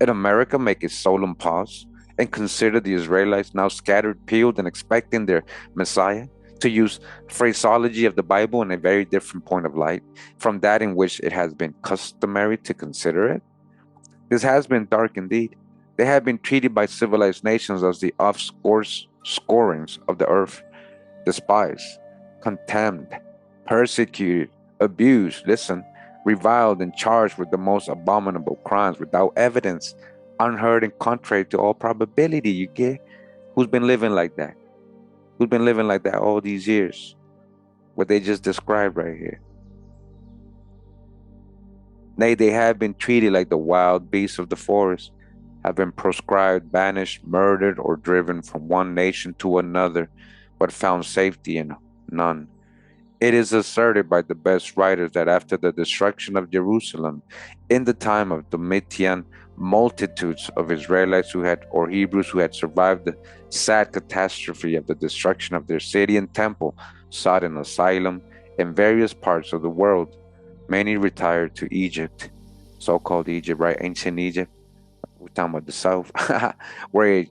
and America make a solemn pause and consider the Israelites now scattered, peeled, and expecting their Messiah, to use phraseology of the Bible in a very different point of light from that in which it has been customary to consider it? This has been dark indeed. They have been treated by civilized nations as the offscourings of the earth, despised, contemned, persecuted, abused, reviled and charged with the most abominable crimes without evidence, unheard and contrary to all probability. You get? Who's been living like that? Who's been living like that all these years? What they just described right here. Nay, they have been treated like the wild beasts of the forest, have been proscribed, banished, murdered, or driven from one nation to another, but found safety in none. It is asserted by the best writers that after the destruction of Jerusalem, in the time of Domitian, multitudes of Israelites or Hebrews who had survived the sad catastrophe of the destruction of their city and temple sought an asylum in various parts of the world. Many retired to Egypt, so-called Egypt, right? Ancient Egypt. We're talking about the south, where an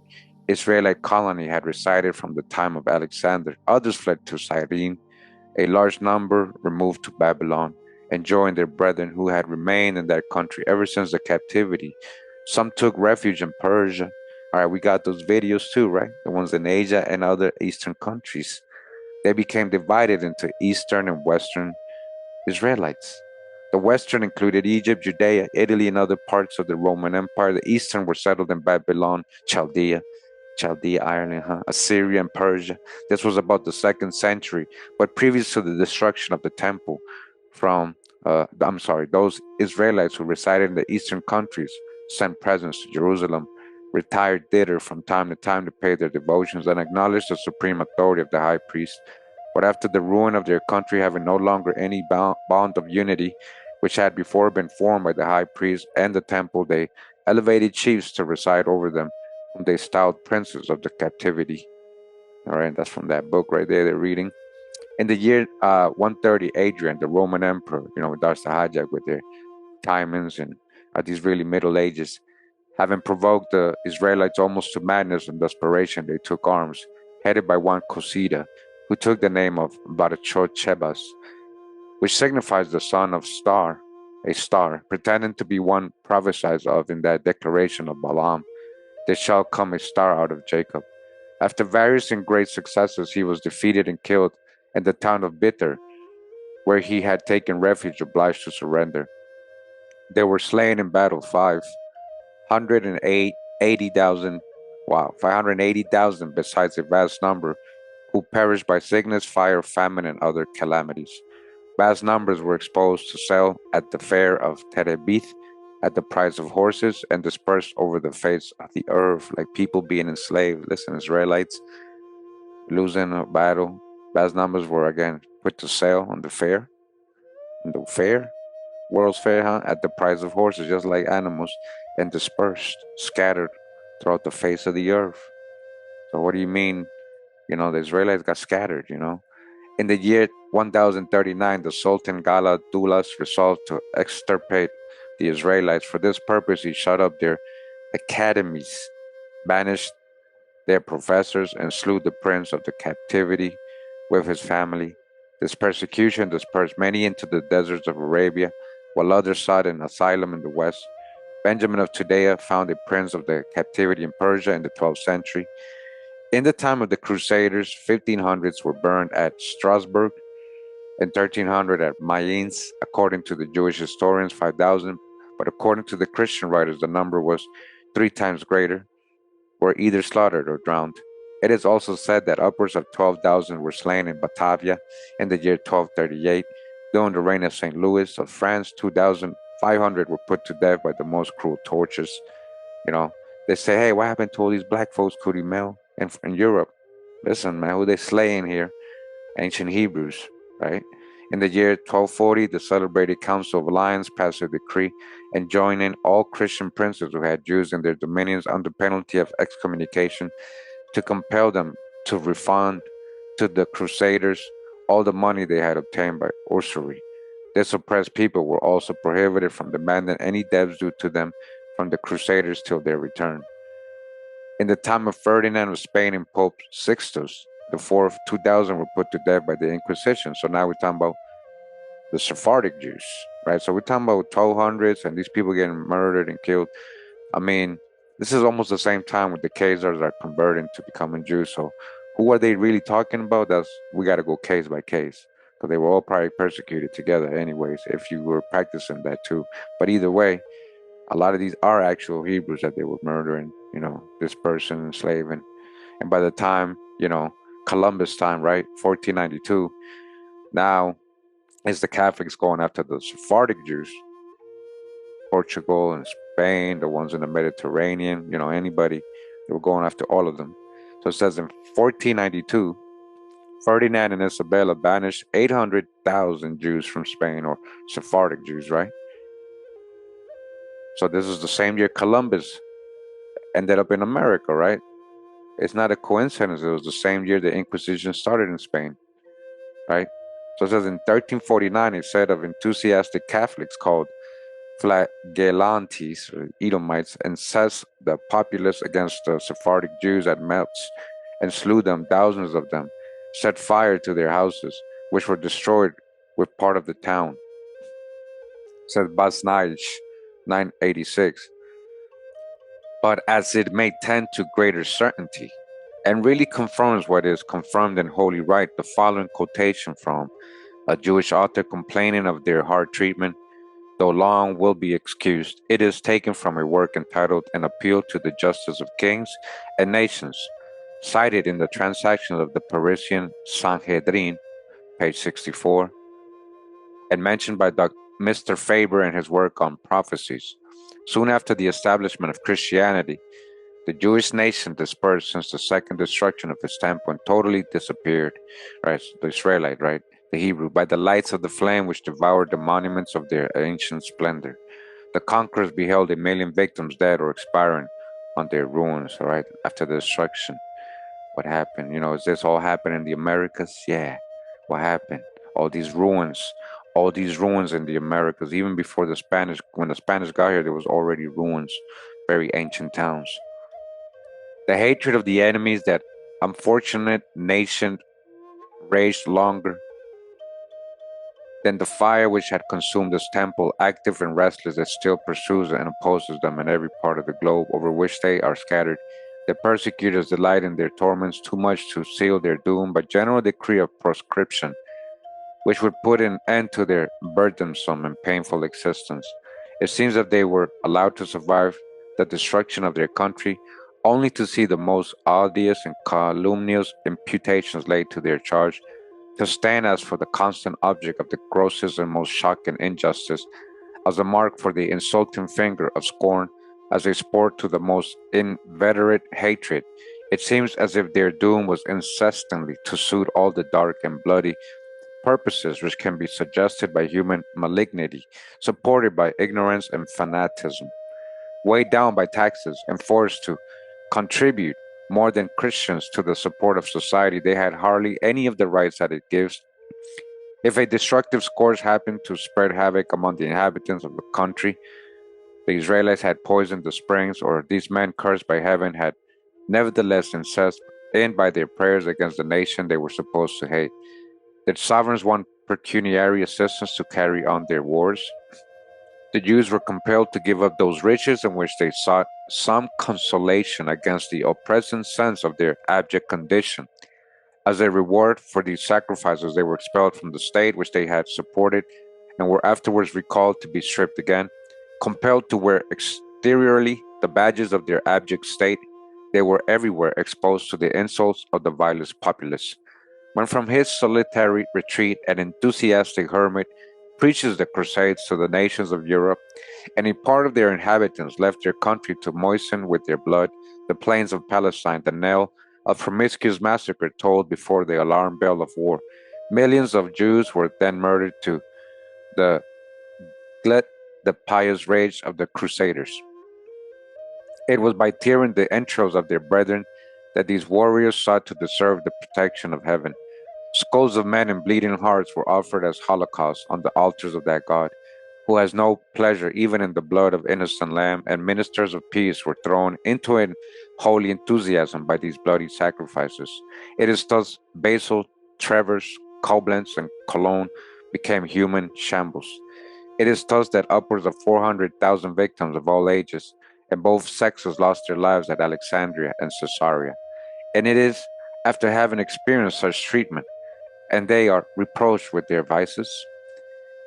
Israelite colony had resided from the time of Alexander. Others fled to Cyrene. A large number removed to Babylon and joined their brethren who had remained in that country ever since the captivity, Some took refuge in Persia. All right, we got those videos too, right? The ones in Asia and other Eastern countries. They became divided into Eastern and Western Israelites. The Western included Egypt, Judea, Italy, and other parts of the Roman Empire. The Eastern were settled in Babylon, Chaldea, Ireland, Assyria, and Persia. This was about the 2nd century, but previous to the destruction of the temple from, those Israelites who resided in the eastern countries sent presents to Jerusalem, retired thither from time to time to pay their devotions and acknowledge the supreme authority of the high priest. But after the ruin of their country, having no longer any bond of unity, which had before been formed by the high priest and the temple, they elevated chiefs to reside over them, whom they styled princes of the captivity. All right, that's from that book right there they're reading. In the year 130, Adrian, the Roman emperor, starts to hijack with their timings and these really Middle Ages, having provoked the Israelites almost to madness and desperation, they took arms, headed by one Kosida, who took the name of Barachot-Chebas, which signifies the son of star, a star, pretending to be one prophesied of in that declaration of Balaam, there shall come a star out of Jacob. After various and great successes, he was defeated and killed in the town of Bitter, where he had taken refuge, obliged to surrender. They were slain in battle 580,000, 580,000, besides a vast number who perished by sickness, fire, famine, and other calamities. Vast numbers were exposed to sale at the fair of Terebith at the price of horses and dispersed over the face of the earth, like people being enslaved. Listen, Israelites losing a battle. Vast numbers were again put to sale on the fair. In the fair, World's Fair, at the price of horses, just like animals, and dispersed, scattered throughout the face of the earth. So what do you mean? The Israelites got scattered. In the year 1039, the Sultan Gala Dulas resolved to extirpate the Israelites. For this purpose, he shut up their academies, banished their professors, and slew the prince of the captivity with his family. This persecution dispersed many into the deserts of Arabia, while others sought an asylum in the west. Benjamin of Judea found a prince of the captivity in Persia in the 12th century. In the time of the Crusaders, 1500s were burned at Strasbourg, in 1300 at Mayence. According to the Jewish historians, 5,000, but according to the Christian writers, the number was 3 times greater, were either slaughtered or drowned. It is also said that upwards of 12,000 were slain in Batavia in the year 1238. During the reign of St. Louis of France, 2,500 were put to death by the most cruel tortures. They say, hey, what happened to all these black folks, Kurimeo, in Europe? Listen, man, who they slaying here? Ancient Hebrews, right? In the year 1240, the celebrated Council of Alliance passed a decree enjoining all Christian princes who had Jews in their dominions under penalty of excommunication to compel them to refund to the Crusaders all the money they had obtained by usury. This oppressed people were also prohibited from demanding any debts due to them from the Crusaders till their return. In the time of Ferdinand of Spain and Pope Sixtus the Fourth, 2,000 were put to death by the Inquisition. So now we're talking about the Sephardic Jews, right? So we're talking about 1200s and these people getting murdered and killed. I mean, this is almost the same time with the Khazars are converting to becoming Jews. So who are they really talking about? We got to go case by case because they were all probably persecuted together, anyways, if you were practicing that too. But either way, a lot of these are actual Hebrews that they were murdering, dispersing, enslaving. And by the time, Columbus time, right, 1492, now it's the Catholics going after the Sephardic Jews, Portugal and Spain, the ones in the Mediterranean, anybody, they were going after all of them. So it says in 1492, Ferdinand and Isabella banished 800,000 Jews from Spain, or Sephardic Jews, right? So this is the same year Columbus ended up in America, right? It's not a coincidence. It was the same year the Inquisition started in Spain, right? So it says in 1349, a set of enthusiastic Catholics called Flagellantes, or Edomites, incensed the populace against the Sephardic Jews at Metz and slew them, thousands of them, set fire to their houses, which were destroyed with part of the town. Says Basnaich, 986. but as it may tend to greater certainty, and really confirms what is confirmed in Holy Writ. The following quotation from a Jewish author complaining of their hard treatment, though long, will be excused. It is taken from a work entitled An Appeal to the Justice of Kings and Nations, cited in the Transactions of the Parisian Sanhedrin, page 64, and mentioned by Mr. Faber in his work on prophecies. Soon after the establishment of Christianity, the Jewish nation dispersed since the second destruction of its temple and totally disappeared, right? The Israelite, right? The Hebrew, by the lights of the flame which devoured the monuments of their ancient splendor. The conquerors beheld 1,000,000 victims dead or expiring on their ruins, all right, after the destruction. What happened? Is this all happened in the Americas? Yeah. What happened? All these ruins, all these ruins in the Americas. Even before the Spanish, when the Spanish got here, there was already ruins, very ancient towns. The hatred of the enemies that unfortunate nation raged longer than the fire which had consumed this temple, active and restless, it still pursues and opposes them in every part of the globe over which they are scattered. The persecutors delight in their torments too much to seal their doom by general decree of proscription, which would put an end to their burdensome and painful existence. It seems that they were allowed to survive the destruction of their country only to see the most odious and calumnious imputations laid to their charge, to stand as for the constant object of the grossest and most shocking injustice, as a mark for the insulting finger of scorn, as a sport to the most inveterate hatred. It seems as if their doom was incessantly to suit all the dark and bloody purposes which can be suggested by human malignity, supported by ignorance and fanaticism, weighed down by taxes and forced to contribute more than Christians to the support of society. They had hardly any of the rights that it gives. If a destructive scourge happened to spread havoc among the inhabitants of the country, the Israelites had poisoned the springs, or these men cursed by heaven had nevertheless incensed in by their prayers against the nation they were supposed to hate. Did sovereigns want pecuniary assistance to carry on their wars? The Jews were compelled to give up those riches in which they sought some consolation against the oppressing sense of their abject condition. As a reward for these sacrifices, they were expelled from the state which they had supported and were afterwards recalled to be stripped again. Compelled to wear exteriorly the badges of their abject state, they were everywhere exposed to the insults of the vilest populace. When from his solitary retreat an enthusiastic hermit preaches the Crusades to the nations of Europe, and a part of their inhabitants left their country to moisten with their blood the plains of Palestine, the knell of promiscuous massacre tolled before the alarm bell of war. Millions of Jews were then murdered to the glut the pious rage of the Crusaders. It was by tearing the entrails of their brethren that these warriors sought to deserve the protection of heaven. Skulls of men and bleeding hearts were offered as holocausts on the altars of that God, who has no pleasure even in the blood of innocent lamb, and ministers of peace were thrown into an holy enthusiasm by these bloody sacrifices. It is thus Basel, Treves, Koblenz, and Cologne became human shambles. It is thus that upwards of 400,000 victims of all ages and both sexes lost their lives at Alexandria and Caesarea. And it is after having experienced such treatment, and they are reproached with their vices.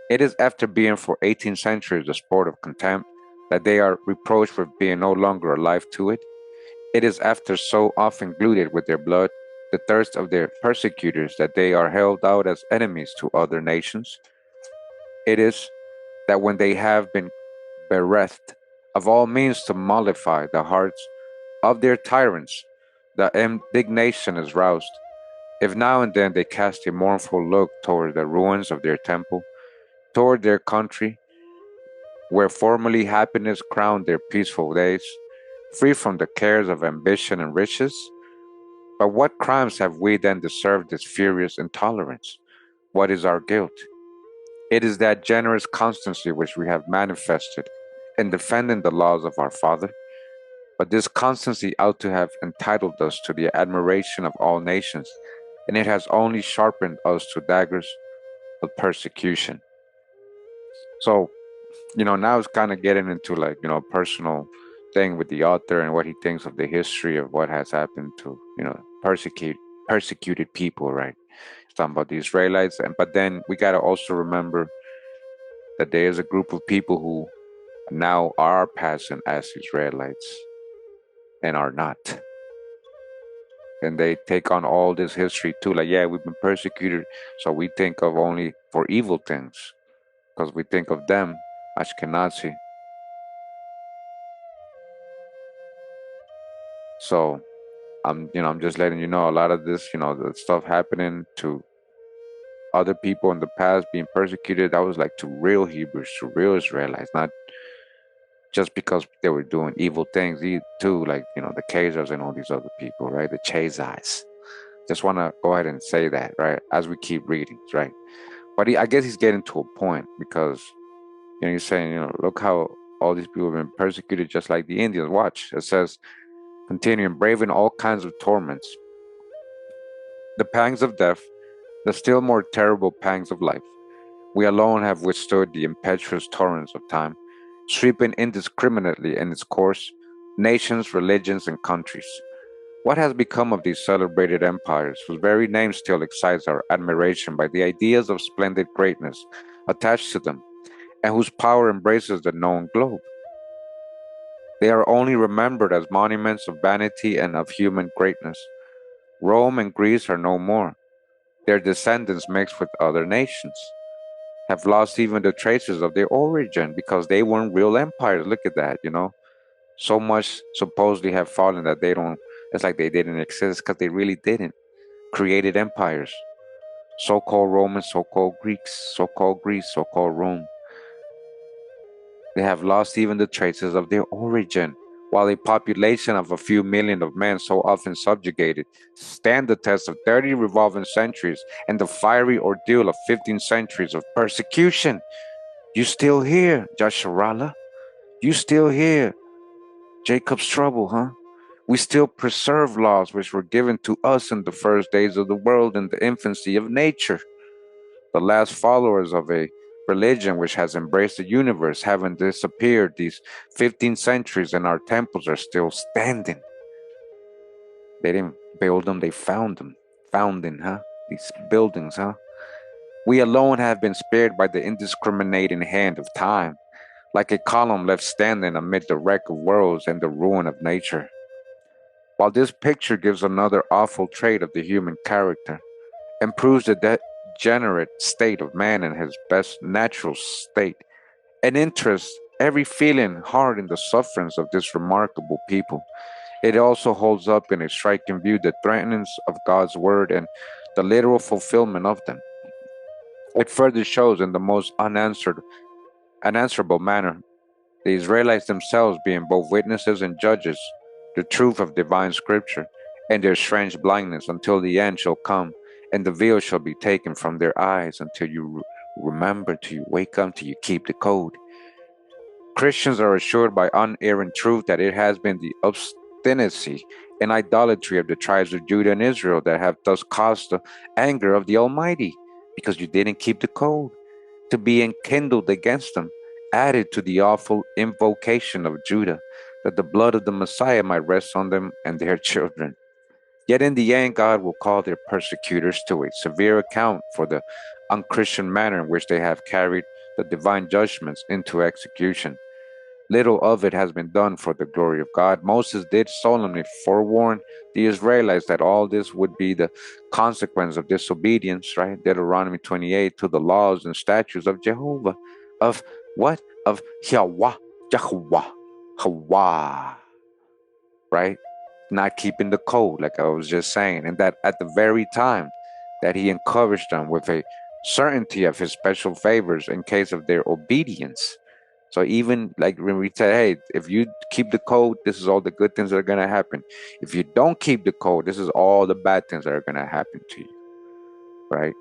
It is after being for 18 centuries the sport of contempt that they are reproached with being no longer alive to it. It is after so often glutted with their blood, the thirst of their persecutors, that they are held out as enemies to other nations. It is that when they have been bereft of all means to mollify the hearts of their tyrants, the indignation is roused. If now and then they cast a mournful look toward the ruins of their temple, toward their country, where formerly happiness crowned their peaceful days, free from the cares of ambition and riches, by what crimes have we then deserved this furious intolerance? What is our guilt? It is that generous constancy which we have manifested in defending the laws of our Father. But this constancy ought to have entitled us to the admiration of all nations, and it has only sharpened us to daggers of persecution. So, now it's kind of getting into like, personal, thing with the author and what he thinks of the history of what has happened to, persecuted people, right? He's talking about the Israelites, and but then we gotta also remember that there is a group of people who now are passing as Israelites and are not. And they take on all this history too. Like, yeah, we've been persecuted, so we think of only for evil things because we think of them, Ashkenazi. So I'm just letting you know a lot of this, the stuff happening to other people in the past being persecuted. That was like to real Hebrews, to real Israelites, not just because they were doing evil things too, like the Khazars and all these other people, right? The Chazais. Just want to go ahead and say that, right? As we keep reading, right? But I guess he's getting to a point because he's saying, look how all these people have been persecuted, just like the Indians. Watch, it says, continuing braving all kinds of torments, the pangs of death, the still more terrible pangs of life. We alone have withstood the impetuous torrents of time, sweeping indiscriminately in its course nations, religions, and countries. What has become of these celebrated empires, whose very name still excites our admiration by the ideas of splendid greatness attached to them, and whose power embraces the known globe? They are only remembered as monuments of vanity and of human greatness. Rome and Greece are no more. Their descendants mixed with other nations have lost even the traces of their origin because they weren't real empires. Look at that. So much supposedly have fallen that they don't, it's like they didn't exist because they really didn't. Created empires. So called Romans, so called Greeks, so called Greece, so called Rome. They have lost even the traces of their origin, while a population of a few million of men so often subjugated stand the test of 30 revolving centuries and the fiery ordeal of 15 centuries of persecution. You still here, Jasharallah? You still here, Jacob's trouble, huh? We still preserve laws which were given to us in the first days of the world in the infancy of nature. The last followers of a religion which has embraced the universe haven't disappeared these 15 centuries, and our temples are still standing. They didn't build them, they found them. Founding, huh? These buildings, huh? We alone have been spared by the indiscriminating hand of time, like a column left standing amid the wreck of worlds and the ruin of nature. While this picture gives another awful trait of the human character, and proves the degenerate state of man in his best natural state, and interests every feeling hard in the sufferings of this remarkable people. It also holds up in a striking view the threatenings of God's word and the literal fulfillment of them. It further shows in the most unanswerable manner the Israelites themselves being both witnesses and judges, the truth of divine scripture, and their strange blindness until the end shall come, and the veil shall be taken from their eyes until you remember, till you wake up, till you keep the code. Christians are assured by unerring truth that it has been the obstinacy and idolatry of the tribes of Judah and Israel that have thus caused the anger of the Almighty, because you didn't keep the code, to be enkindled against them, added to the awful invocation of Judah, that the blood of the Messiah might rest on them and their children. Yet in the end, God will call their persecutors to a severe account for the unchristian manner in which they have carried the divine judgments into execution. Little of it has been done for the glory of God. Moses did solemnly forewarn the Israelites that all this would be the consequence of disobedience, right? Deuteronomy 28, to the laws and statutes of Jehovah. Of what? Of Yahweh, Jehovah, Hawa, right? Not keeping the code, like I was just saying. And that at the very time that he encouraged them with a certainty of his special favors in case of their obedience. So even like when we say, hey, if you keep the code, this is all the good things that are gonna happen. If you don't keep the code, this is all the bad things that are gonna happen to you, right?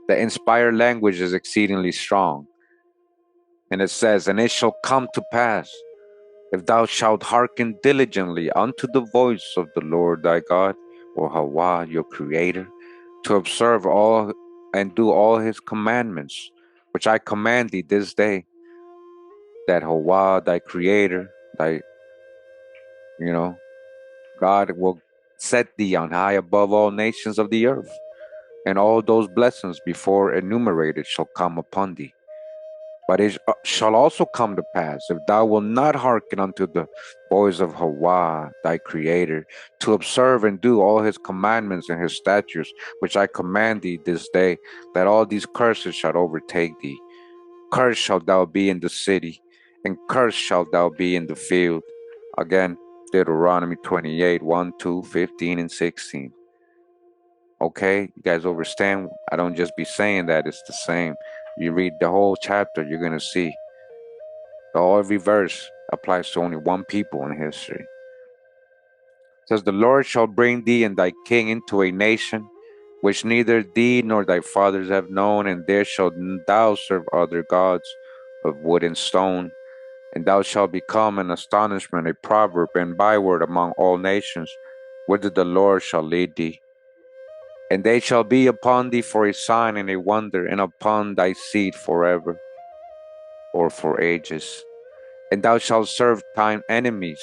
The inspired language is exceedingly strong. And it says, and it shall come to pass, if thou shalt hearken diligently unto the voice of the Lord thy God, or Hawa, your creator, to observe all and do all his commandments, which I command thee this day, that Hawa, thy creator, thy, you know, God will set thee on high above all nations of the earth, and all those blessings before enumerated shall come upon thee. But it shall also come to pass, if thou wilt not hearken unto the voice of Hawa, thy creator, to observe and do all his commandments and his statutes, which I command thee this day, that all these curses shall overtake thee. Cursed shalt thou be in the city, and cursed shalt thou be in the field. Again, Deuteronomy 28, 1, 2, 15, and 16. Okay, you guys understand? I don't just be saying that, it's the same. You read the whole chapter, you're going to see. Every verse applies to only one people in history. It says, the Lord shall bring thee and thy king into a nation which neither thee nor thy fathers have known, and there shalt thou serve other gods of wood and stone. And thou shalt become an astonishment, a proverb, and byword among all nations, whither the Lord shall lead thee. And they shall be upon thee for a sign and a wonder, and upon thy seed forever, or for ages. And thou shalt serve thine enemies,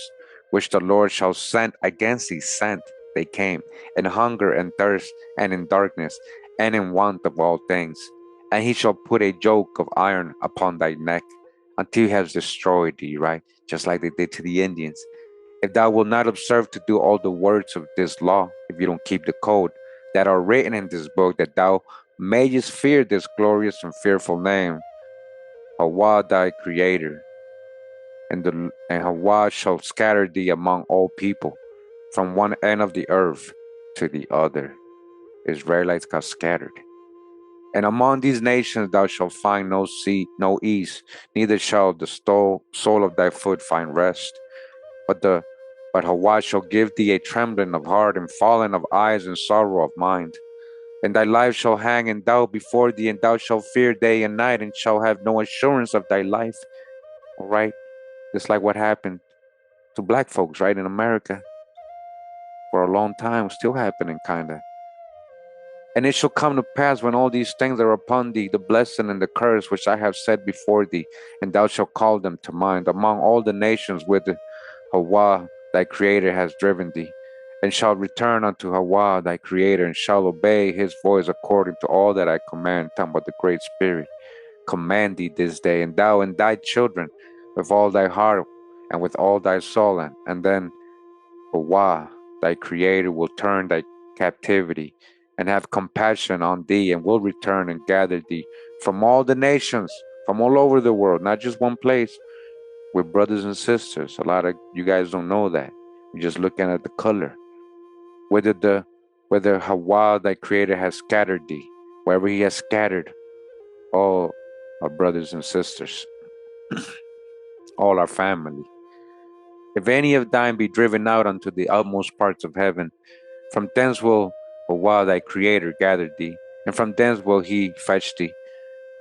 which the Lord shall send against thee. Sent, they came, in hunger and thirst, and in darkness, and in want of all things. And he shall put a yoke of iron upon thy neck, until he has destroyed thee, right? Just like they did to the Indians. If thou wilt not observe to do all the words of this law, if you don't keep the code that are written in this book, that thou mayest fear this glorious and fearful name, Hawa thy creator, and Hawa shall scatter thee among all people, from one end of the earth to the other. Israelites got scattered. And among these nations thou shalt find no ease, neither shall the sole of thy foot find rest. But Hawa shall give thee a trembling of heart, and falling of eyes, and sorrow of mind. And thy life shall hang in doubt before thee, and thou shalt fear day and night, and shall have no assurance of thy life. All right? Just like what happened to black folks, right, in America for a long time, still happening, kind of. And it shall come to pass when all these things are upon thee, the blessing and the curse which I have said before thee, and thou shalt call them to mind among all the nations whither Hawa thy creator has driven thee, and shalt return unto Hawa thy creator, and shall obey his voice according to all that I command. Talking about the Great Spirit, command thee this day, and thou and thy children with all thy heart and with all thy soul, and then Hawa thy creator will turn thy captivity and have compassion on thee, and will return and gather thee from all the nations, from all over the world, not just one place. We're brothers and sisters. A lot of you guys don't know that. You're just looking at the color. Whether Hawa thy creator has scattered thee, wherever he has scattered all our brothers and sisters, all our family. If any of thine be driven out unto the utmost parts of heaven, from thence will Hawa thy creator gather thee, and from thence will he fetch thee.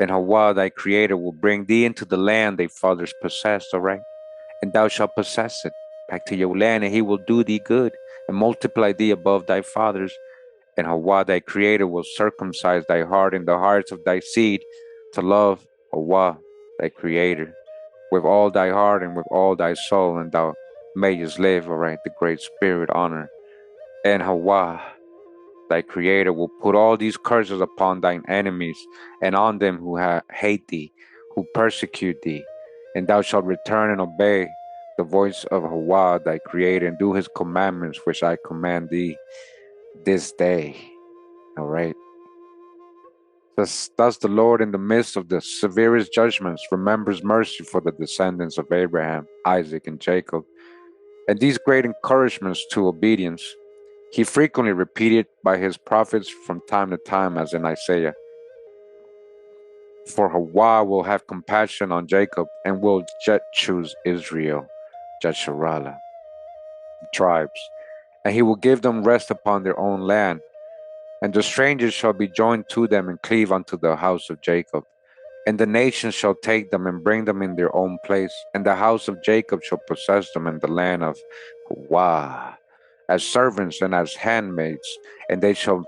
And Hawa thy creator will bring thee into the land thy fathers possessed, all right? And thou shalt possess it, back to your land, and he will do thee good, and multiply thee above thy fathers. And Hawa thy creator will circumcise thy heart and the hearts of thy seed, to love Hawa thy creator with all thy heart and with all thy soul, and thou mayest live, all right, the Great Spirit honor. And Hawa thy creator will put all these curses upon thine enemies, and on them who hate thee, who persecute thee. And thou shalt return and obey the voice of Hawa thy creator, and do his commandments which I command thee this day. All right. Thus the Lord, in the midst of the severest judgments, remembers mercy for the descendants of Abraham, Isaac, and Jacob. And these great encouragements to obedience he frequently repeated by his prophets from time to time, as in Isaiah. For Hawa will have compassion on Jacob, and will choose Israel, Jeshurala, tribes, and he will give them rest upon their own land. And the strangers shall be joined to them, and cleave unto the house of Jacob. And the nations shall take them, and bring them in their own place. And the house of Jacob shall possess them in the land of Hawa, as servants and as handmaids. And they shall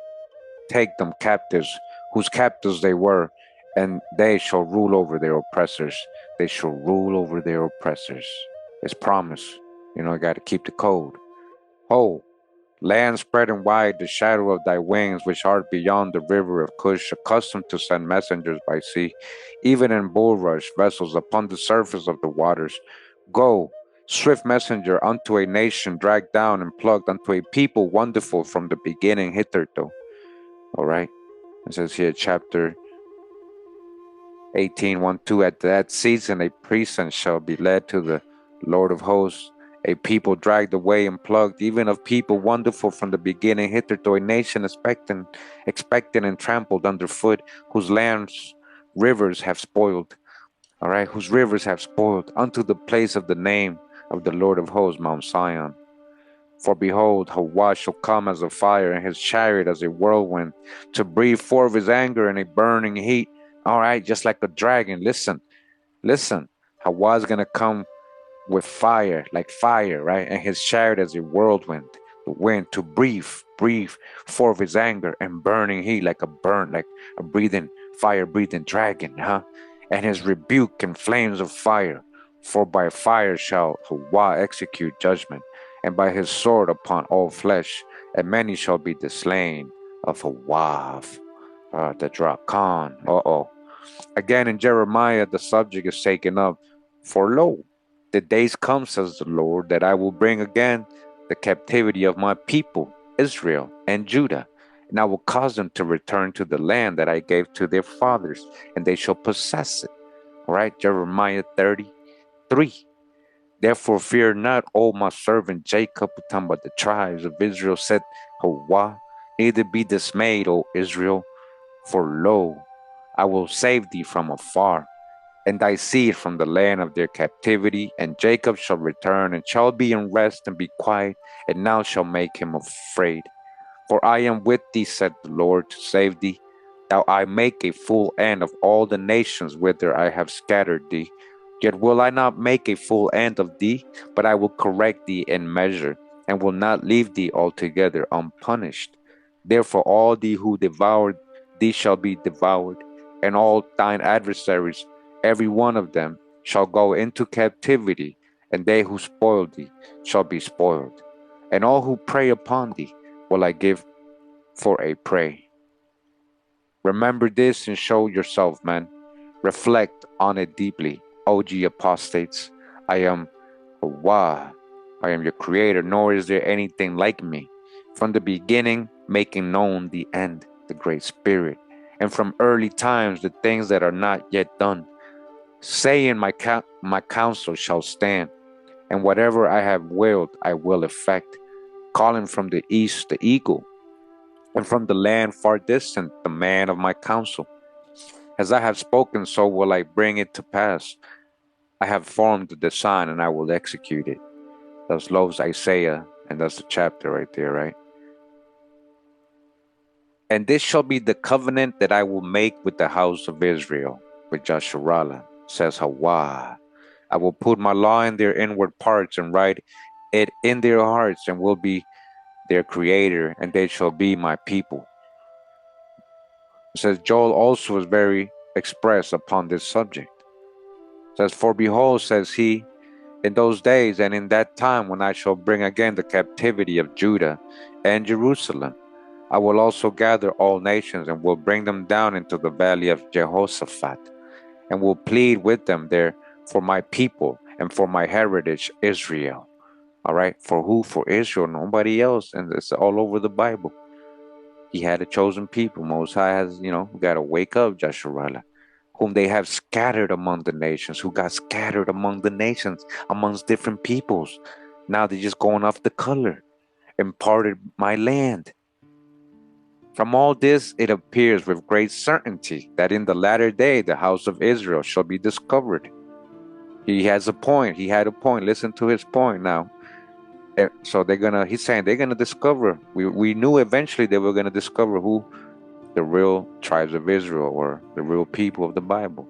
take them captives, whose captives they were, and they shall rule over their oppressors. They shall rule over their oppressors. It's promise. You know, you got to keep the code. Ho, land spreading wide the shadow of thy wings, which art beyond the river of Cush, accustomed to send messengers by sea, even in bulrush vessels upon the surface of the waters. Go, swift messenger, unto a nation dragged down and plucked, unto a people wonderful from the beginning hitherto. All right. It says here, chapter 18, 1, 2. At that season, a present shall be led to the Lord of hosts, a people dragged away and plucked, even of people wonderful from the beginning, hitherto a nation expectant and trampled underfoot, whose lands rivers have spoiled. All right, whose rivers have spoiled, unto the place of the name of the Lord of hosts, Mount Zion. For behold, Hawa shall come as a fire, and his chariot as a whirlwind, to breathe forth his anger in a burning heat. All right, just like a dragon. Listen. Hawa is gonna come with fire, like fire, right? And his chariot as a whirlwind, the wind to breathe forth his anger and burning heat, like a breathing, fire breathing dragon, huh? And his rebuke in flames of fire. For by fire shall Hawa execute judgment, and by his sword upon all flesh, and many shall be the slain of Hawa, the Drakan. Again in Jeremiah, the subject is taken up. For lo, the days come, says the Lord, that I will bring again the captivity of my people, Israel and Judah, and I will cause them to return to the land that I gave to their fathers, and they shall possess it. All right, Jeremiah 33. Therefore fear not, O my servant Jacob, talking about the tribes of Israel, said Hawa, neither be dismayed, O Israel, for lo, I will save thee from afar, and thy seed from the land of their captivity, and Jacob shall return, and shall be in rest and be quiet, and now shall make him afraid. For I am with thee, said the Lord, to save thee. Thou I make a full end of all the nations whither I have scattered thee. Yet will I not make a full end of thee, but I will correct thee in measure, and will not leave thee altogether unpunished. Therefore all thee who devoured thee shall be devoured, and all thine adversaries, every one of them, shall go into captivity, and they who spoil thee shall be spoiled, and all who prey upon thee will I give for a prey. Remember this and show yourself, man. Reflect on it deeply, OG apostates. I am Hawa. I am your creator, nor is there anything like me. From the beginning, making known the end, the great spirit, and from early times the things that are not yet done. Saying my counsel shall stand, and whatever I have willed I will effect. Calling from the east the eagle, and from the land far distant the man of my counsel. As I have spoken, so will I bring it to pass. I have formed the design, and I will execute it. That's Love's Isaiah, and that's the chapter right there, right? And this shall be the covenant that I will make with the house of Israel, with Jasharallah, says Hawa. I will put my law in their inward parts and write it in their hearts, and will be their creator, and they shall be my people. It says Joel also is very express upon this subject. It says, for behold, says he, in those days and in that time when I shall bring again the captivity of Judah and Jerusalem, I will also gather all nations and will bring them down into the valley of Jehoshaphat, and will plead with them there for my people and for my heritage Israel. All right, for who? For Israel, nobody else, and it's all over the Bible. He had a chosen people. Most High has, got to wake up, Joshua, whom they have scattered among the nations, who got scattered among the nations, amongst different peoples. Now they're just going off the color. Imparted my land. From all this, it appears with great certainty that in the latter day the house of Israel shall be discovered. He has a point. He had a point. Listen to his point now. So he's saying they're gonna discover. We knew eventually they were gonna discover who the real tribes of Israel, or the real people of the Bible,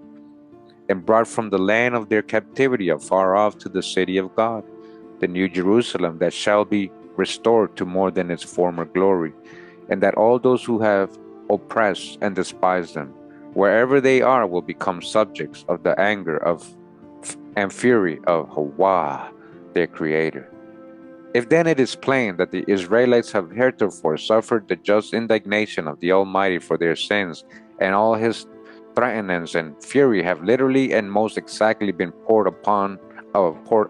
and brought from the land of their captivity afar off to the city of God, the new Jerusalem, that shall be restored to more than its former glory, and that all those who have oppressed and despised them wherever they are, will become subjects of the anger of and fury of Hawa, their creator. If then it is plain that the Israelites have heretofore suffered the just indignation of the Almighty for their sins, and all his threatenings and fury have literally and most exactly been poured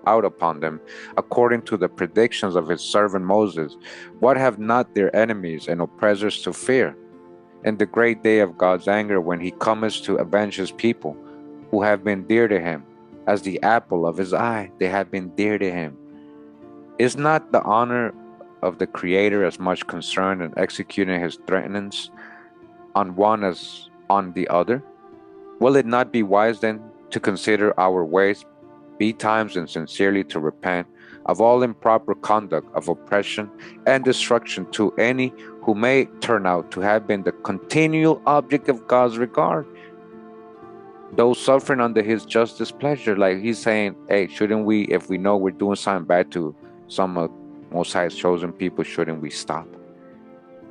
out upon them, according to the predictions of his servant Moses, what have not their enemies and oppressors to fear? In the great day of God's anger, when he cometh to avenge his people, who have been dear to him, as the apple of his eye, they have been dear to him. Is not the honor of the Creator as much concerned in executing his threatenings on one as on the other? Will it not be wise then to consider our ways betimes and sincerely to repent of all improper conduct of oppression and destruction to any who may turn out to have been the continual object of God's regard, though suffering under his just displeasure? Like he's saying, hey, shouldn't we, if we know we're doing something bad to some of Most High's chosen people, shouldn't we stop?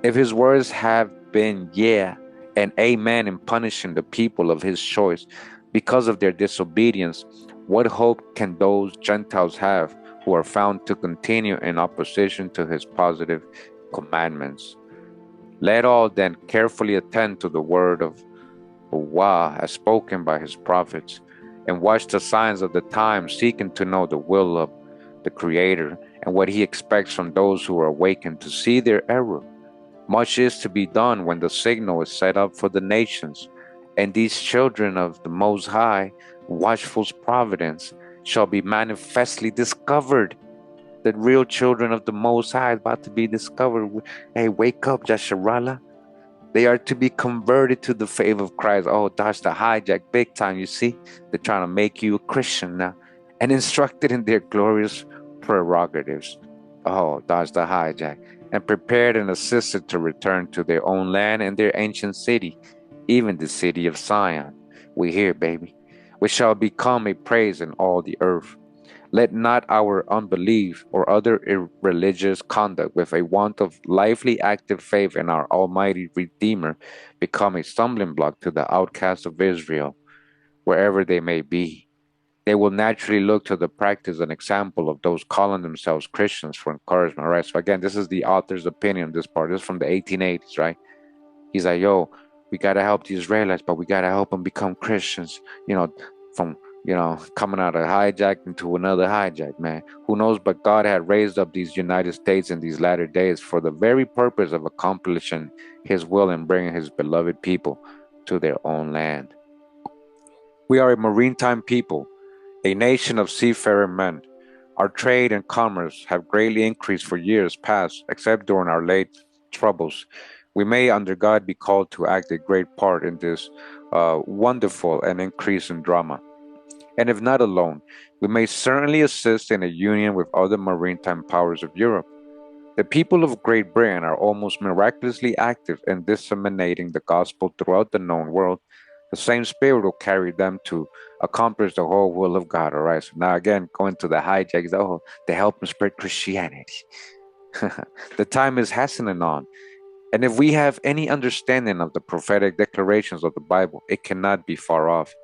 If his words have been yeah and amen in punishing the people of his choice because of their disobedience, what hope can those Gentiles have who are found to continue in opposition to his positive commandments? Let all then carefully attend to the word of Allah as spoken by his prophets, and watch the signs of the times, seeking to know the will of the Creator and what he expects from those who are awakened to see their error. Much is to be done when the signal is set up for the nations, and these children of the Most High, watchful providence, shall be manifestly discovered. The real children of the Most High is about to be discovered. Hey, wake up, Yasharala. They are to be converted to the faith of Christ. Oh, that's the hijack big time, you see? They're trying to make you a Christian now and instructed in their glorious prerogatives. Oh, that's the hijack. And prepared and assisted to return to their own land and their ancient city, even the city of Zion. We here, baby. Which shall become a praise in all the earth. Let not our unbelief or other irreligious conduct with a want of lively active faith in our Almighty Redeemer become a stumbling block to the outcasts of Israel, wherever they may be. They will naturally look to the practice and example of those calling themselves Christians for encouragement, right? So again, this is the author's opinion, this part. This is from the 1880s, right? He's like, yo, we got to help the Israelites, but we got to help them become Christians, from, coming out of hijack into another hijack, man. Who knows? But God had raised up these United States in these latter days for the very purpose of accomplishing his will and bringing his beloved people to their own land. We are a maritime people, a nation of seafaring men. Our trade and commerce have greatly increased for years past, except during our late troubles. We may, under God, be called to act a great part in this wonderful and increasing drama. And if not alone, we may certainly assist in a union with other maritime powers of Europe. The people of Great Britain are almost miraculously active in disseminating the gospel throughout the known world. The same spirit will carry them to accomplish the whole will of God. All right. So now again, going to the hijacks, they help them spread Christianity. The time is hastening on. And if we have any understanding of the prophetic declarations of the Bible, it cannot be far off.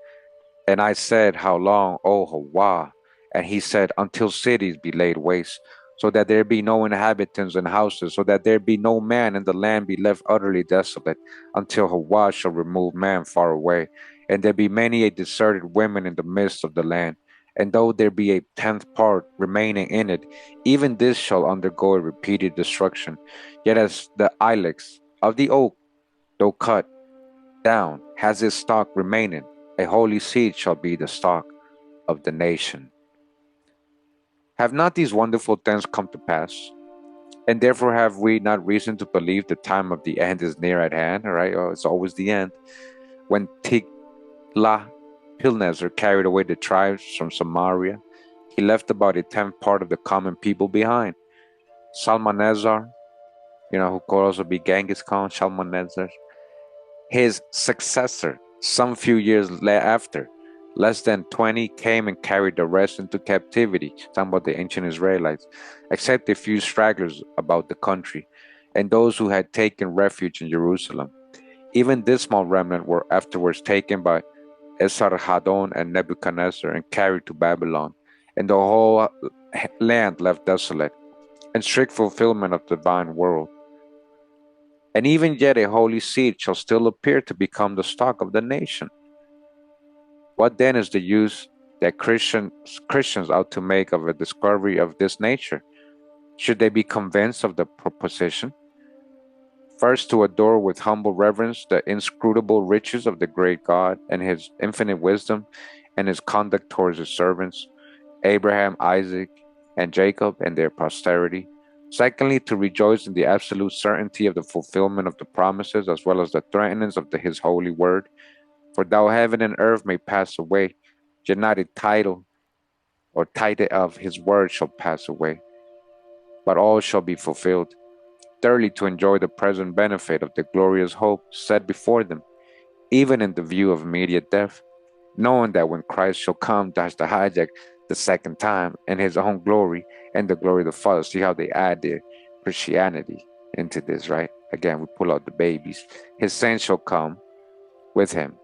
And I said, how long, O Hawa? And he said, until cities be laid waste, so that there be no inhabitants in houses, so that there be no man and the land be left utterly desolate, until Hawa shall remove man far away, and there be many a deserted women in the midst of the land. And though there be a tenth part remaining in it, even this shall undergo a repeated destruction. Yet as the ilex of the oak, though cut down, has its stock remaining, a holy seed shall be the stock of the nation. Have not these wonderful things come to pass? And therefore have we not reason to believe the time of the end is near at hand, all right? Oh, it's always the end. When Tiglath-Pileser carried away the tribes from Samaria, he left about a tenth part of the common people behind. Shalmaneser, who could also be Genghis Khan, Shalmaneser, his successor, some few years after, less than 20 came and carried the rest into captivity, talking about the ancient Israelites, except a few stragglers about the country, and those who had taken refuge in Jerusalem. Even this small remnant were afterwards taken by Esarhaddon and Nebuchadnezzar and carried to Babylon, and the whole land left desolate, in strict fulfillment of the divine word. And even yet a holy seed shall still appear to become the stock of the nation. What then is the use that Christians ought to make of a discovery of this nature? Should they be convinced of the proposition? First, to adore with humble reverence the inscrutable riches of the great God and his infinite wisdom and his conduct towards his servants, Abraham, Isaac, and Jacob and their posterity. Secondly, to rejoice in the absolute certainty of the fulfillment of the promises as well as the threatenings of his holy word. For though heaven and earth may pass away, yet not a title or title of his word shall pass away, but all shall be fulfilled. Thirdly, to enjoy the present benefit of the glorious hope set before them, even in the view of immediate death, knowing that when Christ shall come, dash the hijack the second time in his own glory and the glory of the Father. See how they add their Christianity into this, right? Again, we pull out the babies. His saints shall come with him.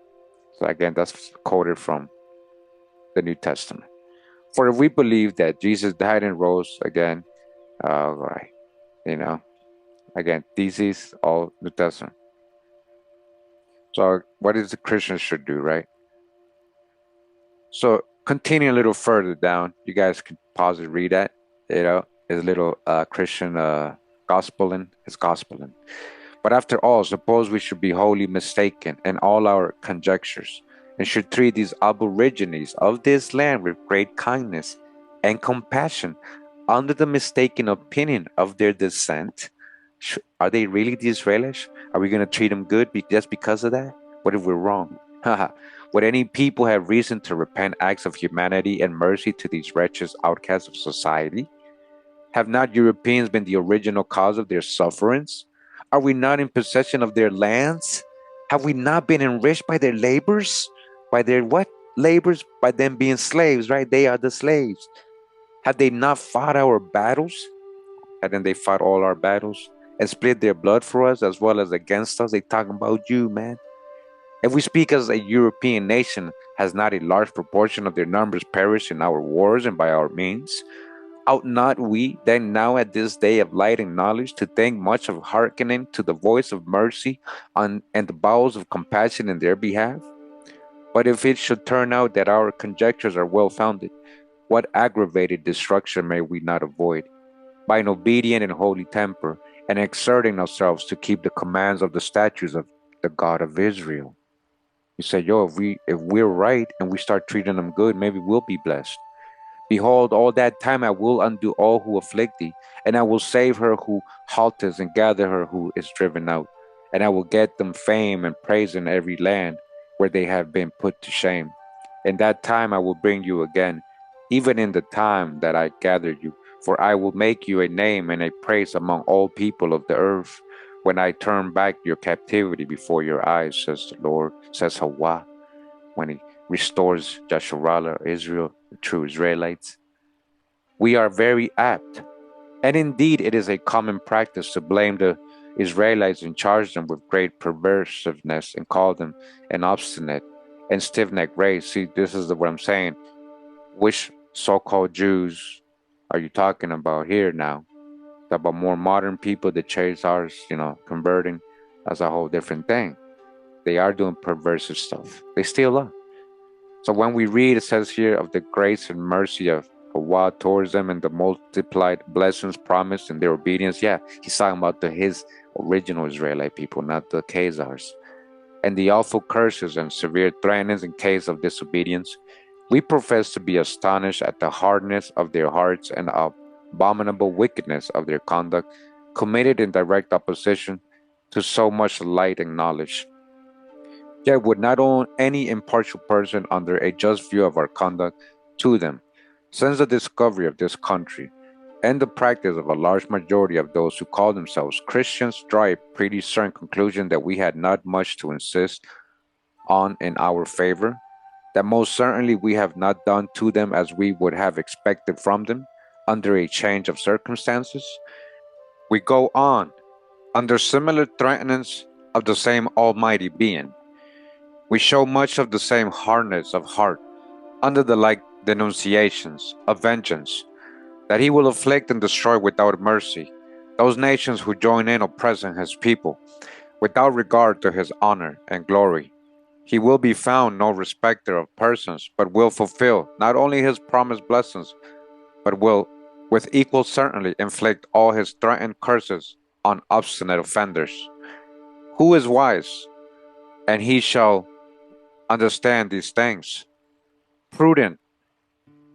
So again, that's quoted from the New Testament. For if we believe that Jesus died and rose again, right, you know, again, this is all New Testament. So what is the Christian should do, right? So continue a little further down. You guys can pause and read that. You know, it's a little Christian gospeling. It's gospeling. But after all, suppose we should be wholly mistaken in all our conjectures, and should treat these aborigines of this land with great kindness and compassion, under the mistaken opinion of their descent. Are they really the Israelis? Are we going to treat them good just because of that? What if we're wrong? Would any people have reason to repent acts of humanity and mercy to these wretched outcasts of society? Have not Europeans been the original cause of their sufferings? Are we not in possession of their lands? Have we not been enriched by their labors? By their what? Labors? By them being slaves, right? They are the slaves. Have they not fought our battles? Hadn't they fought all our battles and split their blood for us as well as against us? They talking about you, man. If we speak as a European nation, has not a large proportion of their numbers perished in our wars and by our means? Ought not we then now at this day of light and knowledge to think much of hearkening to the voice of mercy and the bowels of compassion in their behalf? But if it should turn out that our conjectures are well founded, what aggravated destruction may we not avoid? By an obedient and holy temper, and exerting ourselves to keep the commands of the statutes of the God of Israel. You say, yo, if we're right and we start treating them good, maybe we'll be blessed. Behold, all that time I will undo all who afflict thee, and I will save her who halteth, and gather her who is driven out. And I will get them fame and praise in every land where they have been put to shame. In that time I will bring you again, even in the time that I gathered you, for I will make you a name and a praise among all people of the earth, when I turn back your captivity before your eyes, says the Lord, says Hawa, when he restores Yasharallah, Israel, the true Israelites. We are very apt, and indeed it is a common practice to blame the Israelites and charge them with great perversiveness and call them an obstinate and stiff-necked race. See, this is what I'm saying. Which so-called Jews are you talking about here now? Talk about more modern people that chase ours, converting. That's a whole different thing. They are doing perversive stuff. They still are. So when we read, it says here of the grace and mercy of Allah towards them and the multiplied blessings promised in their obedience. Yeah, he's talking about his original Israelite people, not the Khazars. And the awful curses and severe threatenings in case of disobedience. We profess to be astonished at the hardness of their hearts and abominable wickedness of their conduct, committed in direct opposition to so much light and knowledge. Yet would not own any impartial person under a just view of our conduct to them, since the discovery of this country and the practice of a large majority of those who call themselves Christians draw a pretty certain conclusion that we had not much to insist on in our favor, that most certainly we have not done to them as we would have expected from them under a change of circumstances. We go on. Under similar threatenings, of the same Almighty Being. We show much of the same hardness of heart under the like denunciations of vengeance, that he will afflict and destroy without mercy those nations who join in oppressing his people, without regard to his honor and glory. He will be found no respecter of persons, but will fulfill not only his promised blessings, but will with equal certainty inflict all his threatened curses on obstinate offenders. Who is wise? And he shall understand these things. Prudent,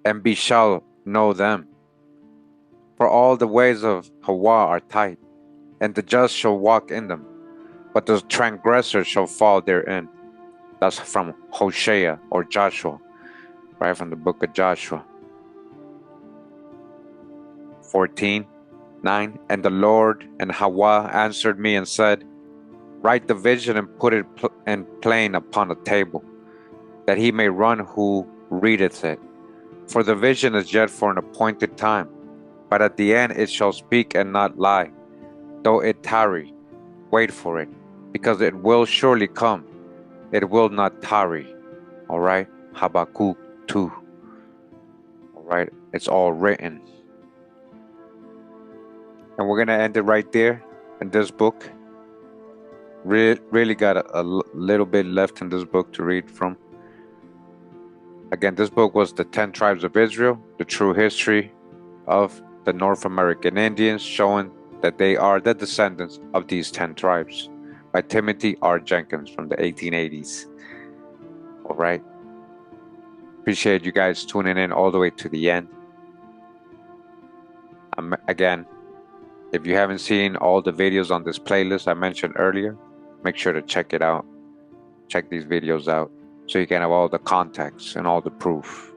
and he shall know them. For all the ways of Hawa are tight, and the just shall walk in them, but the transgressor shall fall therein. That's from Hosea or Joshua, right from the book of Joshua. 14:9. And the Lord and Hawa answered me and said, write the vision and put it in plain upon a table, that he may run who readeth it. For the vision is yet for an appointed time, but at the end it shall speak and not lie. Though it tarry, wait for it, because it will surely come. It will not tarry. All right? Habakkuk 2. All right? It's all written. And we're going to end it right there in this book. Really got a little bit left in this book to read from. Again, this book was The 10 Tribes of Israel, the true history of the North American Indians, showing that they are the descendants of these 10 tribes, by Timothy R. Jenkins from the 1880s. All right. Appreciate you guys tuning in all the way to the end. Again, if you haven't seen all the videos on this playlist I mentioned earlier, make sure to check it out. Check these videos out so you can have all the context and all the proof.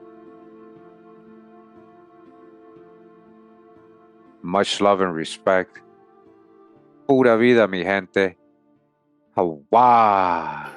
Much love and respect. Pura vida, mi gente. Hawa.